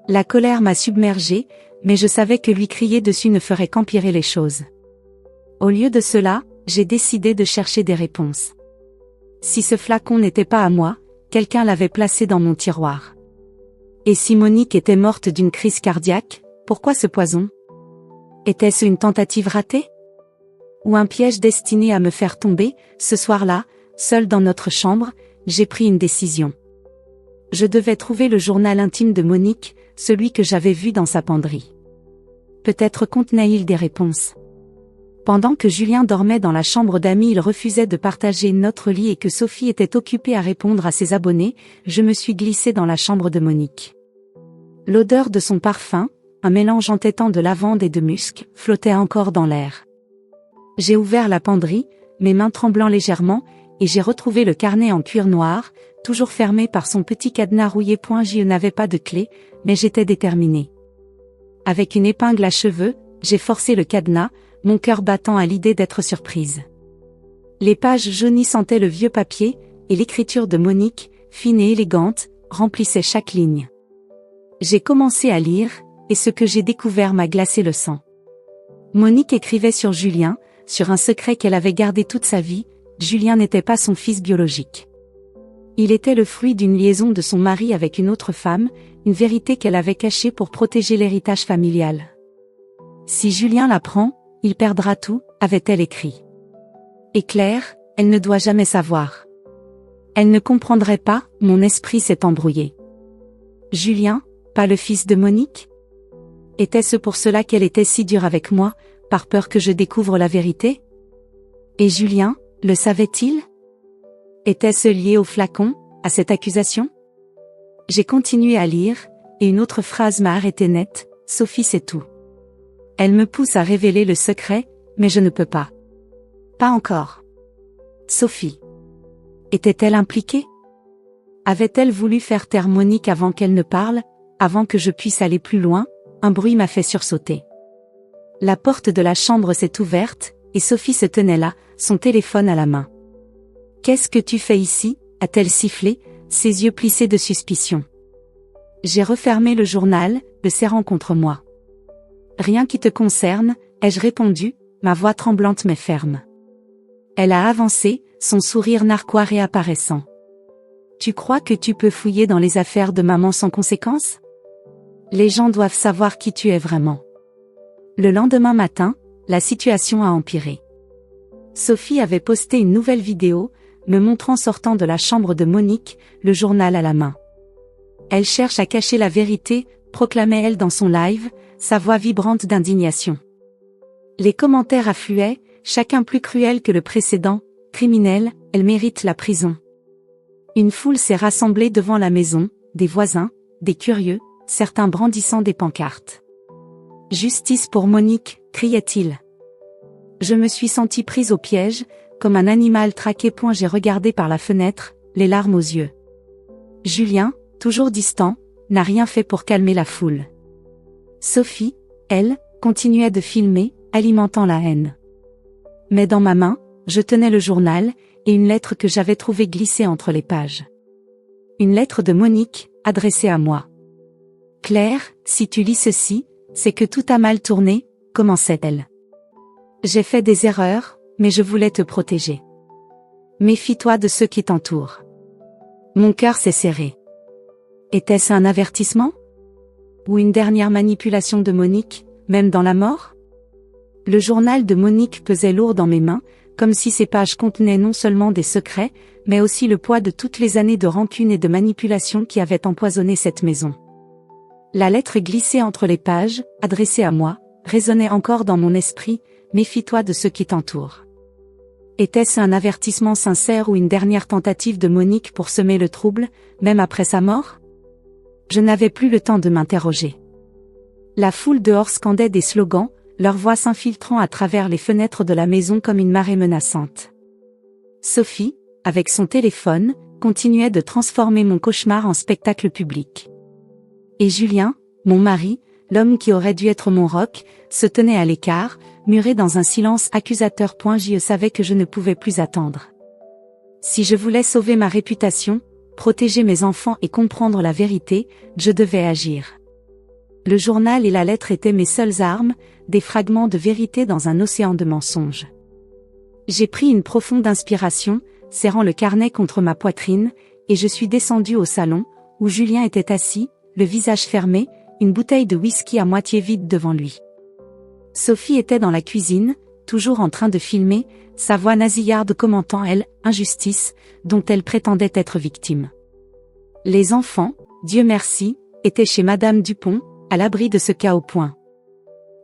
La colère m'a submergée, mais je savais que lui crier dessus ne ferait qu'empirer les choses. Au lieu de cela, j'ai décidé de chercher des réponses. Si ce flacon n'était pas à moi, quelqu'un l'avait placé dans mon tiroir. Et si Monique était morte d'une crise cardiaque, pourquoi ce poison? Était-ce une tentative ratée? Ou un piège destiné à me faire tomber? Ce soir-là, seul dans notre chambre, j'ai pris une décision. Je devais trouver le journal intime de Monique, celui que j'avais vu dans sa penderie. Peut-être contenait-il des réponses. Pendant que Julien dormait dans la chambre d'amis, il refusait de partager notre lit et que Sophie était occupée à répondre à ses abonnés, je me suis glissée dans la chambre de Monique. L'odeur de son parfum, un mélange entêtant de lavande et de musc, flottait encore dans l'air. J'ai ouvert la penderie, mes mains tremblant légèrement, et j'ai retrouvé le carnet en cuir noir, toujours fermé par son petit cadenas rouillé. Je n'avais pas de clé, mais j'étais déterminée. Avec une épingle à cheveux, j'ai forcé le cadenas, mon cœur battant à l'idée d'être surprise. Les pages jaunies sentaient le vieux papier, et l'écriture de Monique, fine et élégante, remplissait chaque ligne. J'ai commencé à lire, et ce que j'ai découvert m'a glacé le sang. Monique écrivait sur Julien, sur un secret qu'elle avait gardé toute sa vie, Julien n'était pas son fils biologique. Il était le fruit d'une liaison de son mari avec une autre femme, une vérité qu'elle avait cachée pour protéger l'héritage familial. Si Julien l'apprend, il perdra tout, avait-elle écrit. Et Claire, elle ne doit jamais savoir. Elle ne comprendrait pas, mon esprit s'est embrouillé. Julien, pas le fils de Monique? Était-ce pour cela qu'elle était si dure avec moi, par peur que je découvre la vérité? Et Julien, le savait-il? Était-ce lié au flacon, à cette accusation? J'ai continué à lire, et une autre phrase m'a arrêté net, Sophie sait tout. Elle me pousse à révéler le secret, mais je ne peux pas. Pas encore. Sophie. Était-elle impliquée? Avait-elle voulu faire taire Monique avant qu'elle ne parle, avant que je puisse aller plus loin? Un bruit m'a fait sursauter. La porte de la chambre s'est ouverte, et Sophie se tenait là, son téléphone à la main. « Qu'est-ce que tu fais ici ?» a-t-elle sifflé, ses yeux plissés de suspicion. J'ai refermé le journal, le serrant contre moi. « Rien qui te concerne, ai-je répondu, ma voix tremblante mais ferme. Elle a avancé, son sourire narquois réapparaissant. « Tu crois que tu peux fouiller dans les affaires de maman sans conséquence? Les gens doivent savoir qui tu es vraiment. » Le lendemain matin, la situation a empiré. Sophie avait posté une nouvelle vidéo, me montrant sortant de la chambre de Monique, le journal à la main. Elle cherche à cacher la vérité, proclamait-elle dans son live, sa voix vibrante d'indignation. Les commentaires affluaient, chacun plus cruel que le précédent, criminel, elle mérite la prison. Une foule s'est rassemblée devant la maison, des voisins, des curieux, certains brandissant des pancartes. « Justice pour Monique !» criait-il. Je me suis sentie prise au piège, comme un animal traqué. J'ai regardé par la fenêtre, les larmes aux yeux. Julien, toujours distant, n'a rien fait pour calmer la foule. Sophie, elle, continuait de filmer, alimentant la haine. Mais dans ma main, je tenais le journal, et une lettre que j'avais trouvée glissée entre les pages. Une lettre de Monique, adressée à moi. « Claire, si tu lis ceci, c'est que tout a mal tourné », commençait-elle. J'ai fait des erreurs, mais je voulais te protéger. Méfie-toi de ceux qui t'entourent. Mon cœur s'est serré. Était-ce un avertissement? Ou une dernière manipulation de Monique, même dans la mort? Le journal de Monique pesait lourd dans mes mains, comme si ces pages contenaient non seulement des secrets, mais aussi le poids de toutes les années de rancune et de manipulation qui avaient empoisonné cette maison. La lettre glissée entre les pages, adressée à moi, résonnait encore dans mon esprit, méfie-toi de ceux qui t'entourent. Était-ce un avertissement sincère ou une dernière tentative de Monique pour semer le trouble, même après sa mort? Je n'avais plus le temps de m'interroger. La foule dehors scandait des slogans, leurs voix s'infiltrant à travers les fenêtres de la maison comme une marée menaçante. Sophie, avec son téléphone, continuait de transformer mon cauchemar en spectacle public. Et Julien, mon mari, l'homme qui aurait dû être mon roc, se tenait à l'écart, muré dans un silence accusateur. Je savais que je ne pouvais plus attendre. Si je voulais sauver ma réputation, protéger mes enfants et comprendre la vérité, je devais agir. Le journal et la lettre étaient mes seules armes, des fragments de vérité dans un océan de mensonges. J'ai pris une profonde inspiration, serrant le carnet contre ma poitrine, et je suis descendue au salon, où Julien était assis, le visage fermé, une bouteille de whisky à moitié vide devant lui. Sophie était dans la cuisine, toujours en train de filmer, sa voix nasillarde commentant injustice, dont elle prétendait être victime. Les enfants, Dieu merci, étaient chez Madame Dupont, à l'abri de ce chaos.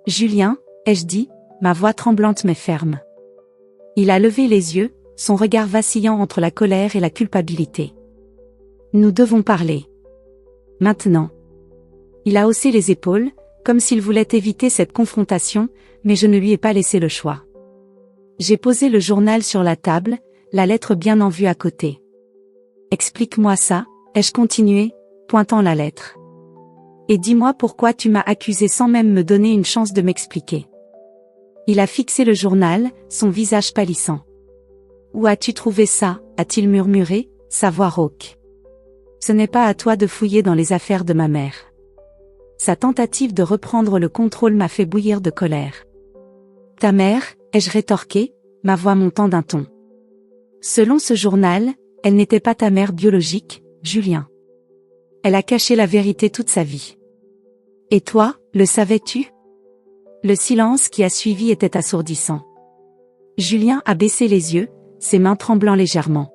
Julien, ai-je dit, ma voix tremblante mais ferme. Il a levé les yeux, son regard vacillant entre la colère et la culpabilité. Nous devons parler. Maintenant. Il a haussé les épaules, comme s'il voulait éviter cette confrontation, mais je ne lui ai pas laissé le choix. J'ai posé le journal sur la table, la lettre bien en vue à côté. Explique-moi ça, ai-je continué, pointant la lettre. Et dis-moi pourquoi tu m'as accusé sans même me donner une chance de m'expliquer. Il a fixé le journal, son visage pâlissant. Où as-tu trouvé ça, a-t-il murmuré, sa voix rauque. Ce n'est pas à toi de fouiller dans les affaires de ma mère. Sa tentative de reprendre le contrôle m'a fait bouillir de colère. Ta mère, ai-je rétorqué, ma voix montant d'un ton. Selon ce journal, elle n'était pas ta mère biologique, Julien. Elle a caché la vérité toute sa vie. Et toi, le savais-tu? Le silence qui a suivi était assourdissant. Julien a baissé les yeux, ses mains tremblant légèrement.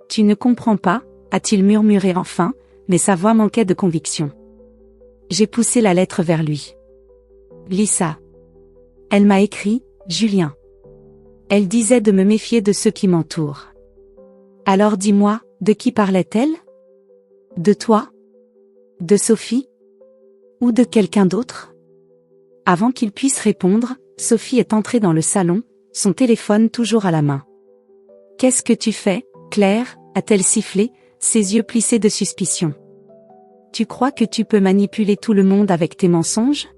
Tu ne comprends pas, a-t-il murmuré enfin, mais sa voix manquait de conviction. J'ai poussé la lettre vers lui. Lis ça. Elle m'a écrit, Julien. Elle disait de me méfier de ceux qui m'entourent. Alors dis-moi, de qui parlait-elle? De toi? De Sophie? Ou de quelqu'un d'autre? Avant qu'il puisse répondre, Sophie est entrée dans le salon, son téléphone toujours à la main. Qu'est-ce que tu fais, Claire? A-t-elle sifflé, ses yeux plissés de suspicion. Tu crois que tu peux manipuler tout le monde avec tes mensonges?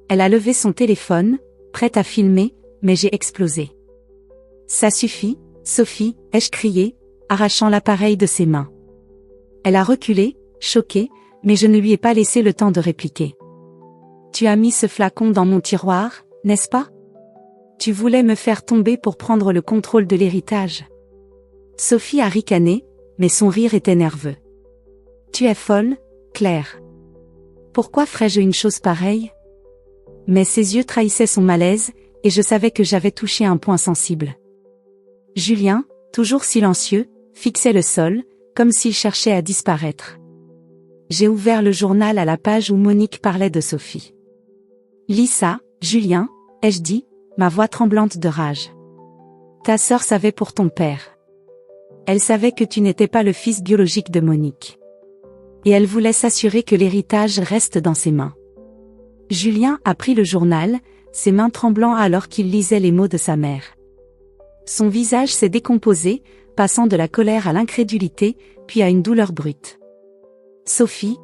Elle a levé son téléphone, prête à filmer, mais j'ai explosé. Ça suffit, Sophie, ai-je crié, arrachant l'appareil de ses mains. Elle a reculé, choquée, mais je ne lui ai pas laissé le temps de répliquer. Tu as mis ce flacon dans mon tiroir, n'est-ce pas? Tu voulais me faire tomber pour prendre le contrôle de l'héritage. Sophie a ricané, mais son rire était nerveux. Tu es folle, Claire. Pourquoi ferais-je une chose pareille? Mais ses yeux trahissaient son malaise, et je savais que j'avais touché un point sensible. Julien, toujours silencieux, fixait le sol, comme s'il cherchait à disparaître. J'ai ouvert le journal à la page où Monique parlait de Sophie. Lis ça, Julien, ai-je dit, ma voix tremblante de rage. Ta sœur savait pour ton père. Elle savait que tu n'étais pas le fils biologique de Monique. Et elle voulait s'assurer que l'héritage reste dans ses mains. Julien a pris le journal, ses mains tremblant alors qu'il lisait les mots de sa mère. Son visage s'est décomposé, passant de la colère à l'incrédulité, puis à une douleur brute. Sophie?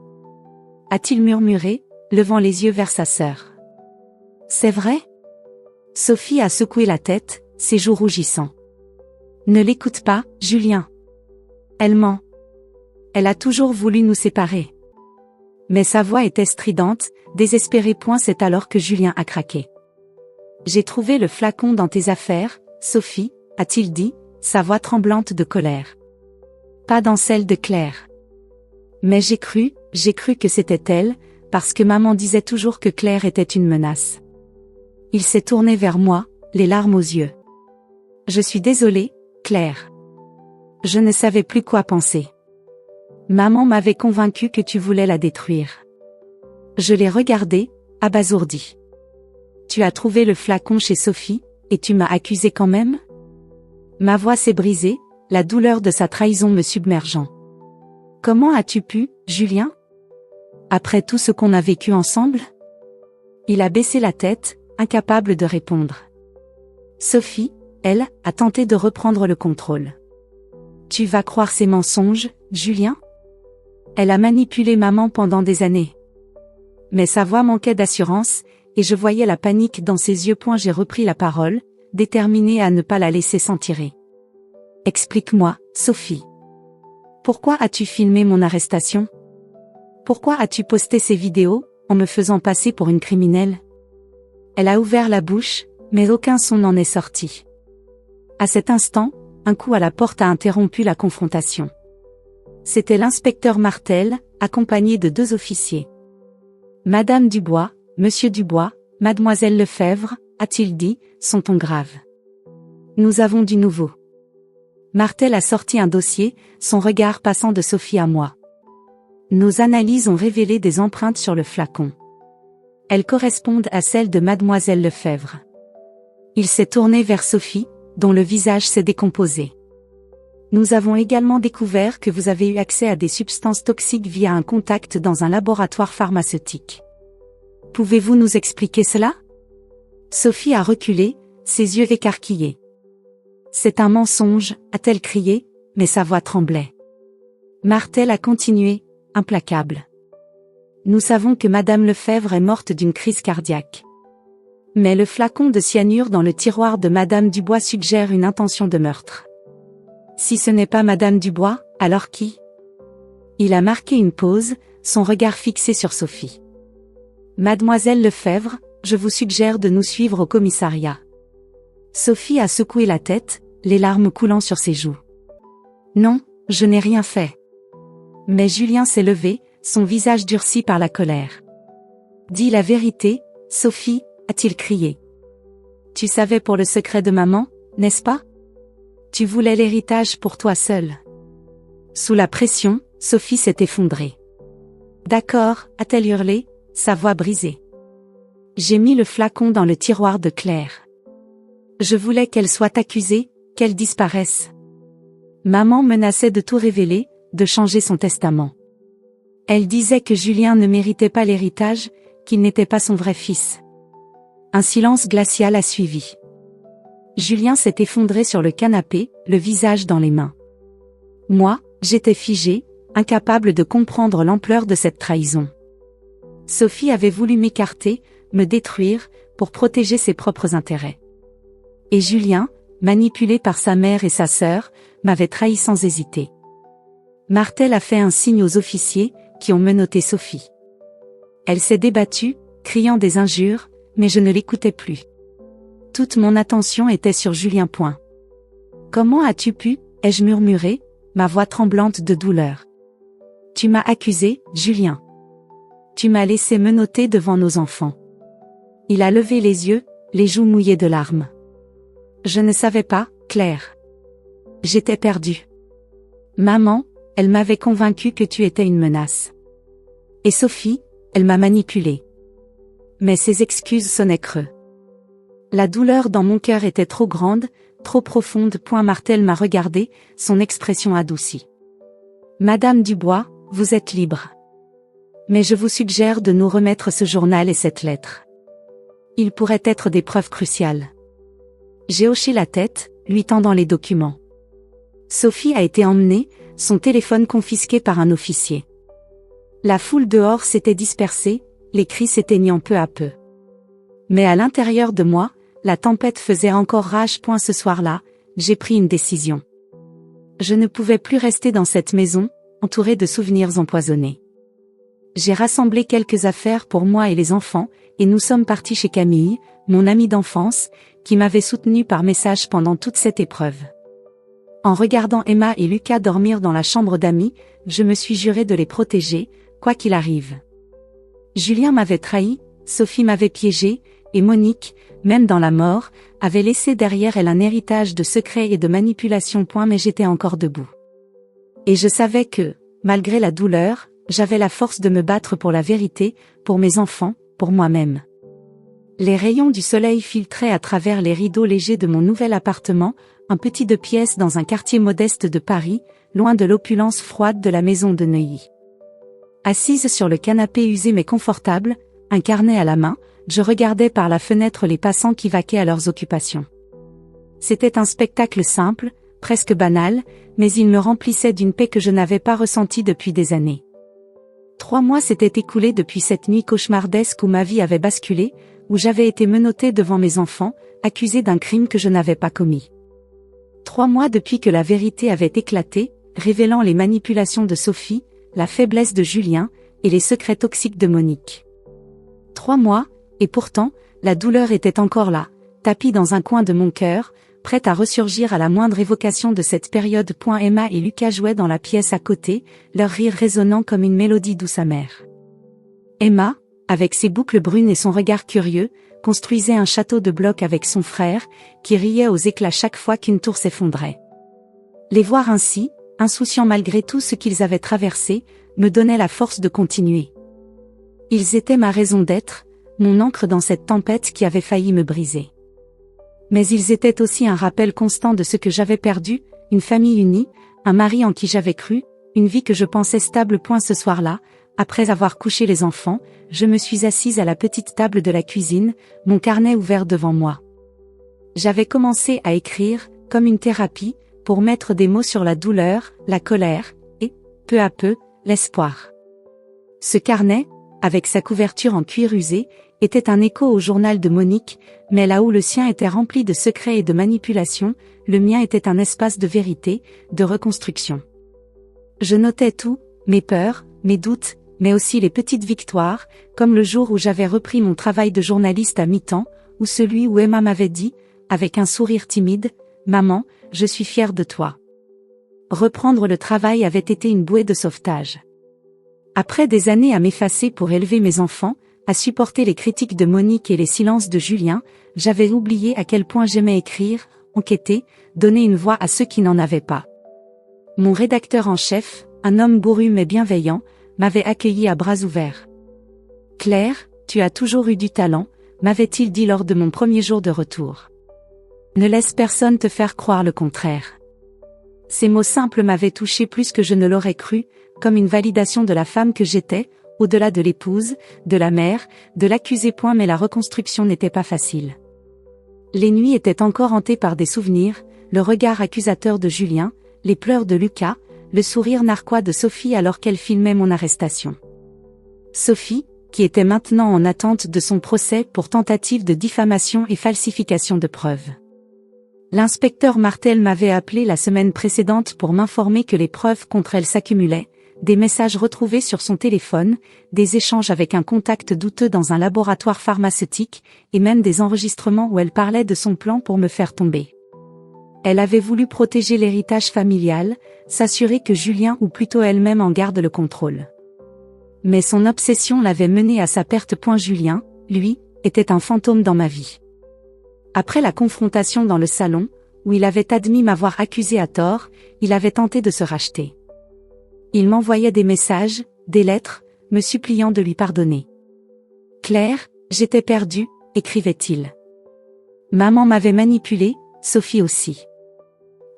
A-t-il murmuré, levant les yeux vers sa sœur. C'est vrai? Sophie a secoué la tête, ses joues rougissant. Ne l'écoute pas, Julien. Elle ment. Elle a toujours voulu nous séparer. Mais sa voix était stridente, désespérée. C'est alors que Julien a craqué. J'ai trouvé le flacon dans tes affaires, Sophie, a-t-il dit, sa voix tremblante de colère. Pas dans celle de Claire. Mais j'ai cru que c'était elle, parce que maman disait toujours que Claire était une menace. Il s'est tourné vers moi, les larmes aux yeux. Je suis désolée, Claire. Je ne savais plus quoi penser. Maman m'avait convaincue que tu voulais la détruire. Je l'ai regardée, abasourdie. Tu as trouvé le flacon chez Sophie, et tu m'as accusée quand même? Ma voix s'est brisée, la douleur de sa trahison me submergeant. Comment as-tu pu, Julien? Après tout ce qu'on a vécu ensemble? Il a baissé la tête, incapable de répondre. Sophie, elle, a tenté de reprendre le contrôle. Tu vas croire ses mensonges, Julien? Elle a manipulé maman pendant des années. Mais sa voix manquait d'assurance, et je voyais la panique dans ses yeux. J'ai repris la parole, déterminée à ne pas la laisser s'en tirer. Explique-moi, Sophie. Pourquoi as-tu filmé mon arrestation? Pourquoi as-tu posté ces vidéos, en me faisant passer pour une criminelle? Elle a ouvert la bouche, mais aucun son n'en est sorti. À cet instant, un coup à la porte a interrompu la confrontation. C'était l'inspecteur Martel, accompagné de 2 officiers. Madame Dubois, Monsieur Dubois, Mademoiselle Lefebvre, a-t-il dit, son ton grave. Nous avons du nouveau. Martel a sorti un dossier, son regard passant de Sophie à moi. Nos analyses ont révélé des empreintes sur le flacon. Elles correspondent à celles de Mademoiselle Lefebvre. Il s'est tourné vers Sophie, dont le visage s'est décomposé. Nous avons également découvert que vous avez eu accès à des substances toxiques via un contact dans un laboratoire pharmaceutique. Pouvez-vous nous expliquer cela? Sophie a reculé, ses yeux écarquillés. C'est un mensonge, a-t-elle crié, mais sa voix tremblait. Martel a continué, implacable. Nous savons que Madame Lefebvre est morte d'une crise cardiaque. Mais le flacon de cyanure dans le tiroir de Madame Dubois suggère une intention de meurtre. Si ce n'est pas Madame Dubois, alors qui? Il a marqué une pause, son regard fixé sur Sophie. Mademoiselle Lefebvre, je vous suggère de nous suivre au commissariat. Sophie a secoué la tête, les larmes coulant sur ses joues. Non, je n'ai rien fait. Mais Julien s'est levé, son visage durci par la colère. Dis la vérité, Sophie, a-t-il crié. Tu savais pour le secret de maman, n'est-ce pas? Tu voulais l'héritage pour toi seule. Sous la pression, Sophie s'est effondrée. D'accord, a-t-elle hurlé, sa voix brisée. J'ai mis le flacon dans le tiroir de Claire. Je voulais qu'elle soit accusée, qu'elle disparaisse. Maman menaçait de tout révéler, de changer son testament. Elle disait que Julien ne méritait pas l'héritage, qu'il n'était pas son vrai fils. Un silence glacial a suivi. Julien s'est effondré sur le canapé, le visage dans les mains. Moi, j'étais figée, incapable de comprendre l'ampleur de cette trahison. Sophie avait voulu m'écarter, me détruire, pour protéger ses propres intérêts. Et Julien, manipulé par sa mère et sa sœur, m'avait trahi sans hésiter. Martel a fait un signe aux officiers, qui ont menotté Sophie. Elle s'est débattue, criant des injures, mais je ne l'écoutais plus. Toute mon attention était sur Julien. Comment as-tu pu, ai-je murmuré, ma voix tremblante de douleur. Tu m'as accusé, Julien. Tu m'as laissé menotter devant nos enfants. Il a levé les yeux, les joues mouillées de larmes. Je ne savais pas, Claire. J'étais perdue. Maman, elle m'avait convaincue que tu étais une menace. Et Sophie, elle m'a manipulée. Mais ses excuses sonnaient creux. La douleur dans mon cœur était trop grande, trop profonde. Martel m'a regardé, son expression adoucie. Madame Dubois, vous êtes libre. Mais je vous suggère de nous remettre ce journal et cette lettre. Ils pourraient être des preuves cruciales. J'ai hoché la tête, lui tendant les documents. Sophie a été emmenée, son téléphone confisqué par un officier. La foule dehors s'était dispersée, les cris s'éteignant peu à peu. Mais à l'intérieur de moi, la tempête faisait encore rage. Ce soir-là, j'ai pris une décision. Je ne pouvais plus rester dans cette maison, entourée de souvenirs empoisonnés. J'ai rassemblé quelques affaires pour moi et les enfants, et nous sommes partis chez Camille, mon amie d'enfance, qui m'avait soutenue par message pendant toute cette épreuve. En regardant Emma et Lucas dormir dans la chambre d'amis, je me suis juré de les protéger, quoi qu'il arrive. Julien m'avait trahi, Sophie m'avait piégé, et Monique, même dans la mort, avait laissé derrière elle un héritage de secrets et de manipulation. Mais j'étais encore debout. Et je savais que, malgré la douleur, j'avais la force de me battre pour la vérité, pour mes enfants, pour moi-même. Les rayons du soleil filtraient à travers les rideaux légers de mon nouvel appartement, un petit 2 pièces dans un quartier modeste de Paris, loin de l'opulence froide de la maison de Neuilly. Assise sur le canapé usé mais confortable, un carnet à la main, je regardais par la fenêtre les passants qui vaquaient à leurs occupations. C'était un spectacle simple, presque banal, mais il me remplissait d'une paix que je n'avais pas ressentie depuis des années. 3 mois s'étaient écoulés depuis cette nuit cauchemardesque où ma vie avait basculé, où j'avais été menottée devant mes enfants, accusée d'un crime que je n'avais pas commis. 3 mois depuis que la vérité avait éclaté, révélant les manipulations de Sophie, la faiblesse de Julien, et les secrets toxiques de Monique. 3 mois, et pourtant, la douleur était encore là, tapie dans un coin de mon cœur, prête à ressurgir à la moindre évocation de cette période. Emma et Lucas jouaient dans la pièce à côté, leur rire résonnant comme une mélodie douce amère. Emma, avec ses boucles brunes et son regard curieux, construisait un château de blocs avec son frère, qui riait aux éclats chaque fois qu'une tour s'effondrait. Les voir ainsi, insouciants malgré tout ce qu'ils avaient traversé, me donnait la force de continuer. Ils étaient ma raison d'être, mon ancre dans cette tempête qui avait failli me briser. Mais ils étaient aussi un rappel constant de ce que j'avais perdu, une famille unie, un mari en qui j'avais cru, une vie que je pensais stable. Ce soir-là, après avoir couché les enfants, je me suis assise à la petite table de la cuisine, mon carnet ouvert devant moi. J'avais commencé à écrire, comme une thérapie, pour mettre des mots sur la douleur, la colère, et, peu à peu, l'espoir. Ce carnet, avec sa couverture en cuir usé, était un écho au journal de Monique, mais là où le sien était rempli de secrets et de manipulations, le mien était un espace de vérité, de reconstruction. Je notais tout, mes peurs, mes doutes, mais aussi les petites victoires, comme le jour où j'avais repris mon travail de journaliste à mi-temps, ou celui où Emma m'avait dit, avec un sourire timide, Maman, je suis fière de toi. Reprendre le travail avait été une bouée de sauvetage. Après des années à m'effacer pour élever mes enfants, à supporter les critiques de Monique et les silences de Julien, j'avais oublié à quel point j'aimais écrire, enquêter, donner une voix à ceux qui n'en avaient pas. Mon rédacteur en chef, un homme bourru mais bienveillant, m'avait accueilli à bras ouverts. « Claire, tu as toujours eu du talent », m'avait-il dit lors de mon premier jour de retour. « Ne laisse personne te faire croire le contraire. » Ces mots simples m'avaient touché plus que je ne l'aurais cru, comme une validation de la femme que j'étais, au-delà de l'épouse, de la mère, de l'accusée. Mais la reconstruction n'était pas facile. Les nuits étaient encore hantées par des souvenirs, le regard accusateur de Julien, les pleurs de Lucas, le sourire narquois de Sophie alors qu'elle filmait mon arrestation. Sophie, qui était maintenant en attente de son procès pour tentative de diffamation et falsification de preuves. L'inspecteur Martel m'avait appelé la semaine précédente pour m'informer que les preuves contre elle s'accumulaient, des messages retrouvés sur son téléphone, des échanges avec un contact douteux dans un laboratoire pharmaceutique, et même des enregistrements où elle parlait de son plan pour me faire tomber. Elle avait voulu protéger l'héritage familial, s'assurer que Julien ou plutôt elle-même en garde le contrôle. Mais son obsession l'avait menée à sa perte. Julien, lui, était un fantôme dans ma vie. Après la confrontation dans le salon, où il avait admis m'avoir accusé à tort, il avait tenté de se racheter. Il m'envoyait des messages, des lettres, me suppliant de lui pardonner. « Claire, j'étais perdue », écrivait-il. « Maman m'avait manipulée, Sophie aussi.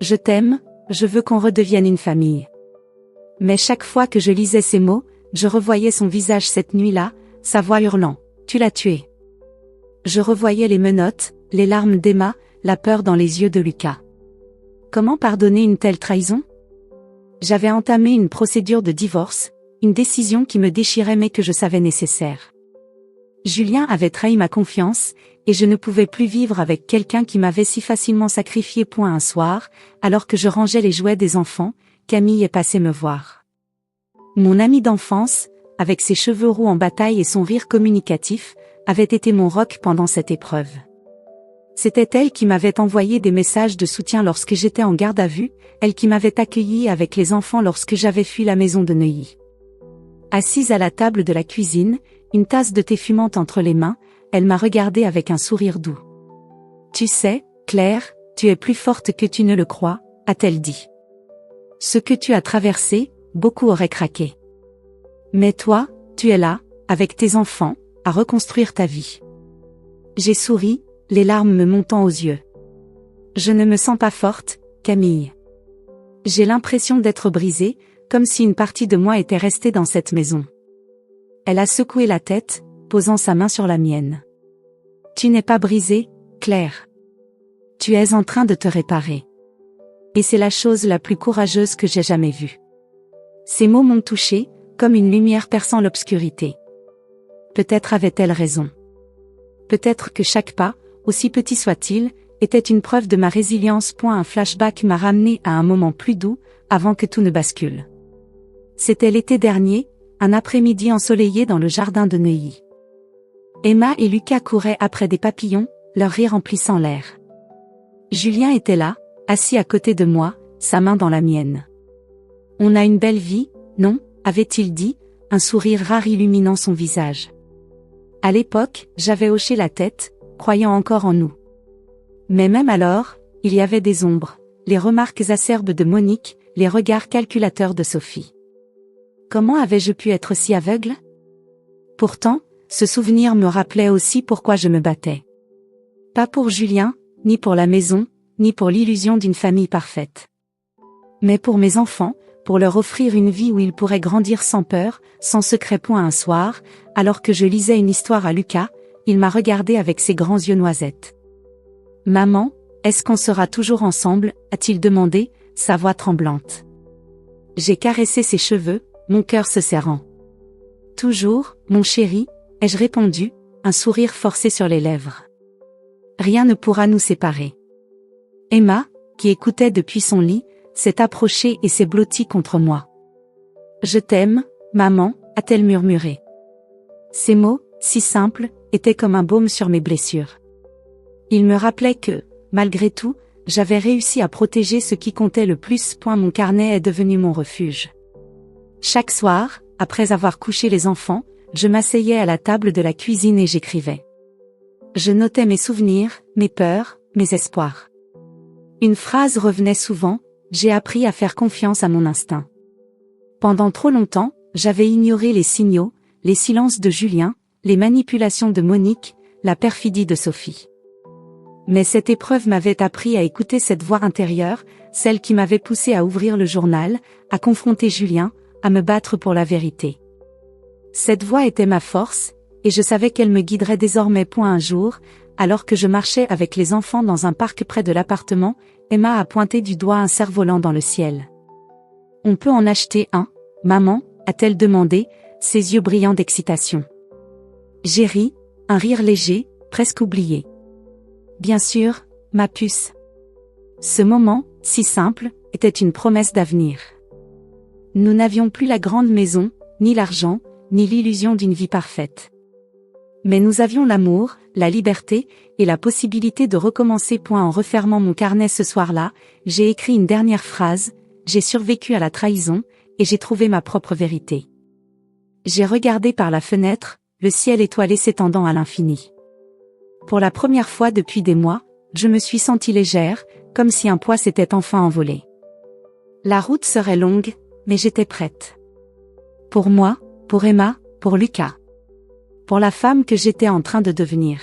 Je t'aime, je veux qu'on redevienne une famille. » Mais chaque fois que je lisais ces mots, je revoyais son visage cette nuit-là, sa voix hurlant « Tu l'as tué ». Je revoyais les menottes, les larmes d'Emma, la peur dans les yeux de Lucas. Comment pardonner une telle trahison ? J'avais entamé une procédure de divorce, une décision qui me déchirait mais que je savais nécessaire. Julien avait trahi ma confiance, et je ne pouvais plus vivre avec quelqu'un qui m'avait si facilement sacrifié. Un soir, alors que je rangeais les jouets des enfants, Camille est passée me voir. Mon amie d'enfance, avec ses cheveux roux en bataille et son rire communicatif, avait été mon roc pendant cette épreuve. C'était elle qui m'avait envoyé des messages de soutien lorsque j'étais en garde à vue, elle qui m'avait accueilli avec les enfants lorsque j'avais fui la maison de Neuilly. Assise à la table de la cuisine, une tasse de thé fumante entre les mains, elle m'a regardée avec un sourire doux. « Tu sais, Claire, tu es plus forte que tu ne le crois », a-t-elle dit. « Ce que tu as traversé, beaucoup auraient craqué. Mais toi, tu es là, avec tes enfants, à reconstruire ta vie. » J'ai souri, les larmes me montant aux yeux. Je ne me sens pas forte, Camille. J'ai l'impression d'être brisée, comme si une partie de moi était restée dans cette maison. Elle a secoué la tête, posant sa main sur la mienne. Tu n'es pas brisée, Claire. Tu es en train de te réparer. Et c'est la chose la plus courageuse que j'ai jamais vue. Ces mots m'ont touchée, comme une lumière perçant l'obscurité. Peut-être avait-elle raison. Peut-être que chaque pas, aussi petit soit-il, était une preuve de ma résilience. Un flashback m'a ramené à un moment plus doux, avant que tout ne bascule. C'était l'été dernier, un après-midi ensoleillé dans le jardin de Neuilly. Emma et Lucas couraient après des papillons, leur rire emplissant l'air. Julien était là, assis à côté de moi, sa main dans la mienne. « On a une belle vie, non ?» avait-il dit, un sourire rare illuminant son visage. À l'époque, j'avais hoché la tête, croyant encore en nous. Mais même alors, il y avait des ombres, les remarques acerbes de Monique, les regards calculateurs de Sophie. Comment avais-je pu être si aveugle ? Pourtant, ce souvenir me rappelait aussi pourquoi je me battais. Pas pour Julien, ni pour la maison, ni pour l'illusion d'une famille parfaite. Mais pour mes enfants, pour leur offrir une vie où ils pourraient grandir sans peur, sans secret. Un soir, alors que je lisais une histoire à Lucas, il m'a regardé avec ses grands yeux noisettes. « Maman, est-ce qu'on sera toujours ensemble ?» a-t-il demandé, sa voix tremblante. J'ai caressé ses cheveux, mon cœur se serrant. « Toujours, mon chéri », ai-je répondu, un sourire forcé sur les lèvres. Rien ne pourra nous séparer. Emma, qui écoutait depuis son lit, s'est approchée et s'est blottie contre moi. « Je t'aime, maman », a-t-elle murmuré. Ces mots, si simples, étaient comme un baume sur mes blessures. Ils me rappelaient que, malgré tout, j'avais réussi à protéger ce qui comptait le plus. Mon carnet est devenu mon refuge. Chaque soir, après avoir couché les enfants, je m'asseyais à la table de la cuisine et j'écrivais. Je notais mes souvenirs, mes peurs, mes espoirs. Une phrase revenait souvent, j'ai appris à faire confiance à mon instinct. Pendant trop longtemps, j'avais ignoré les signaux, les silences de Julien, les manipulations de Monique, la perfidie de Sophie. Mais cette épreuve m'avait appris à écouter cette voix intérieure, celle qui m'avait poussé à ouvrir le journal, à confronter Julien, à me battre pour la vérité. Cette voix était ma force, et je savais qu'elle me guiderait désormais. Un jour, alors que je marchais avec les enfants dans un parc près de l'appartement, Emma a pointé du doigt un cerf-volant dans le ciel. « On peut en acheter un, maman ?» a-t-elle demandé, ses yeux brillants d'excitation. J'ai ri, un rire léger, presque oublié. Bien sûr, ma puce. Ce moment, si simple, était une promesse d'avenir. Nous n'avions plus la grande maison, ni l'argent, ni l'illusion d'une vie parfaite. Mais nous avions l'amour, la liberté, et la possibilité de recommencer. En refermant mon carnet ce soir-là, j'ai écrit une dernière phrase, j'ai survécu à la trahison, et j'ai trouvé ma propre vérité. J'ai regardé par la fenêtre, le ciel étoilé s'étendant à l'infini. Pour la première fois depuis des mois, je me suis sentie légère, comme si un poids s'était enfin envolé. La route serait longue, mais j'étais prête. Pour moi, pour Emma, pour Lucas. Pour la femme que j'étais en train de devenir.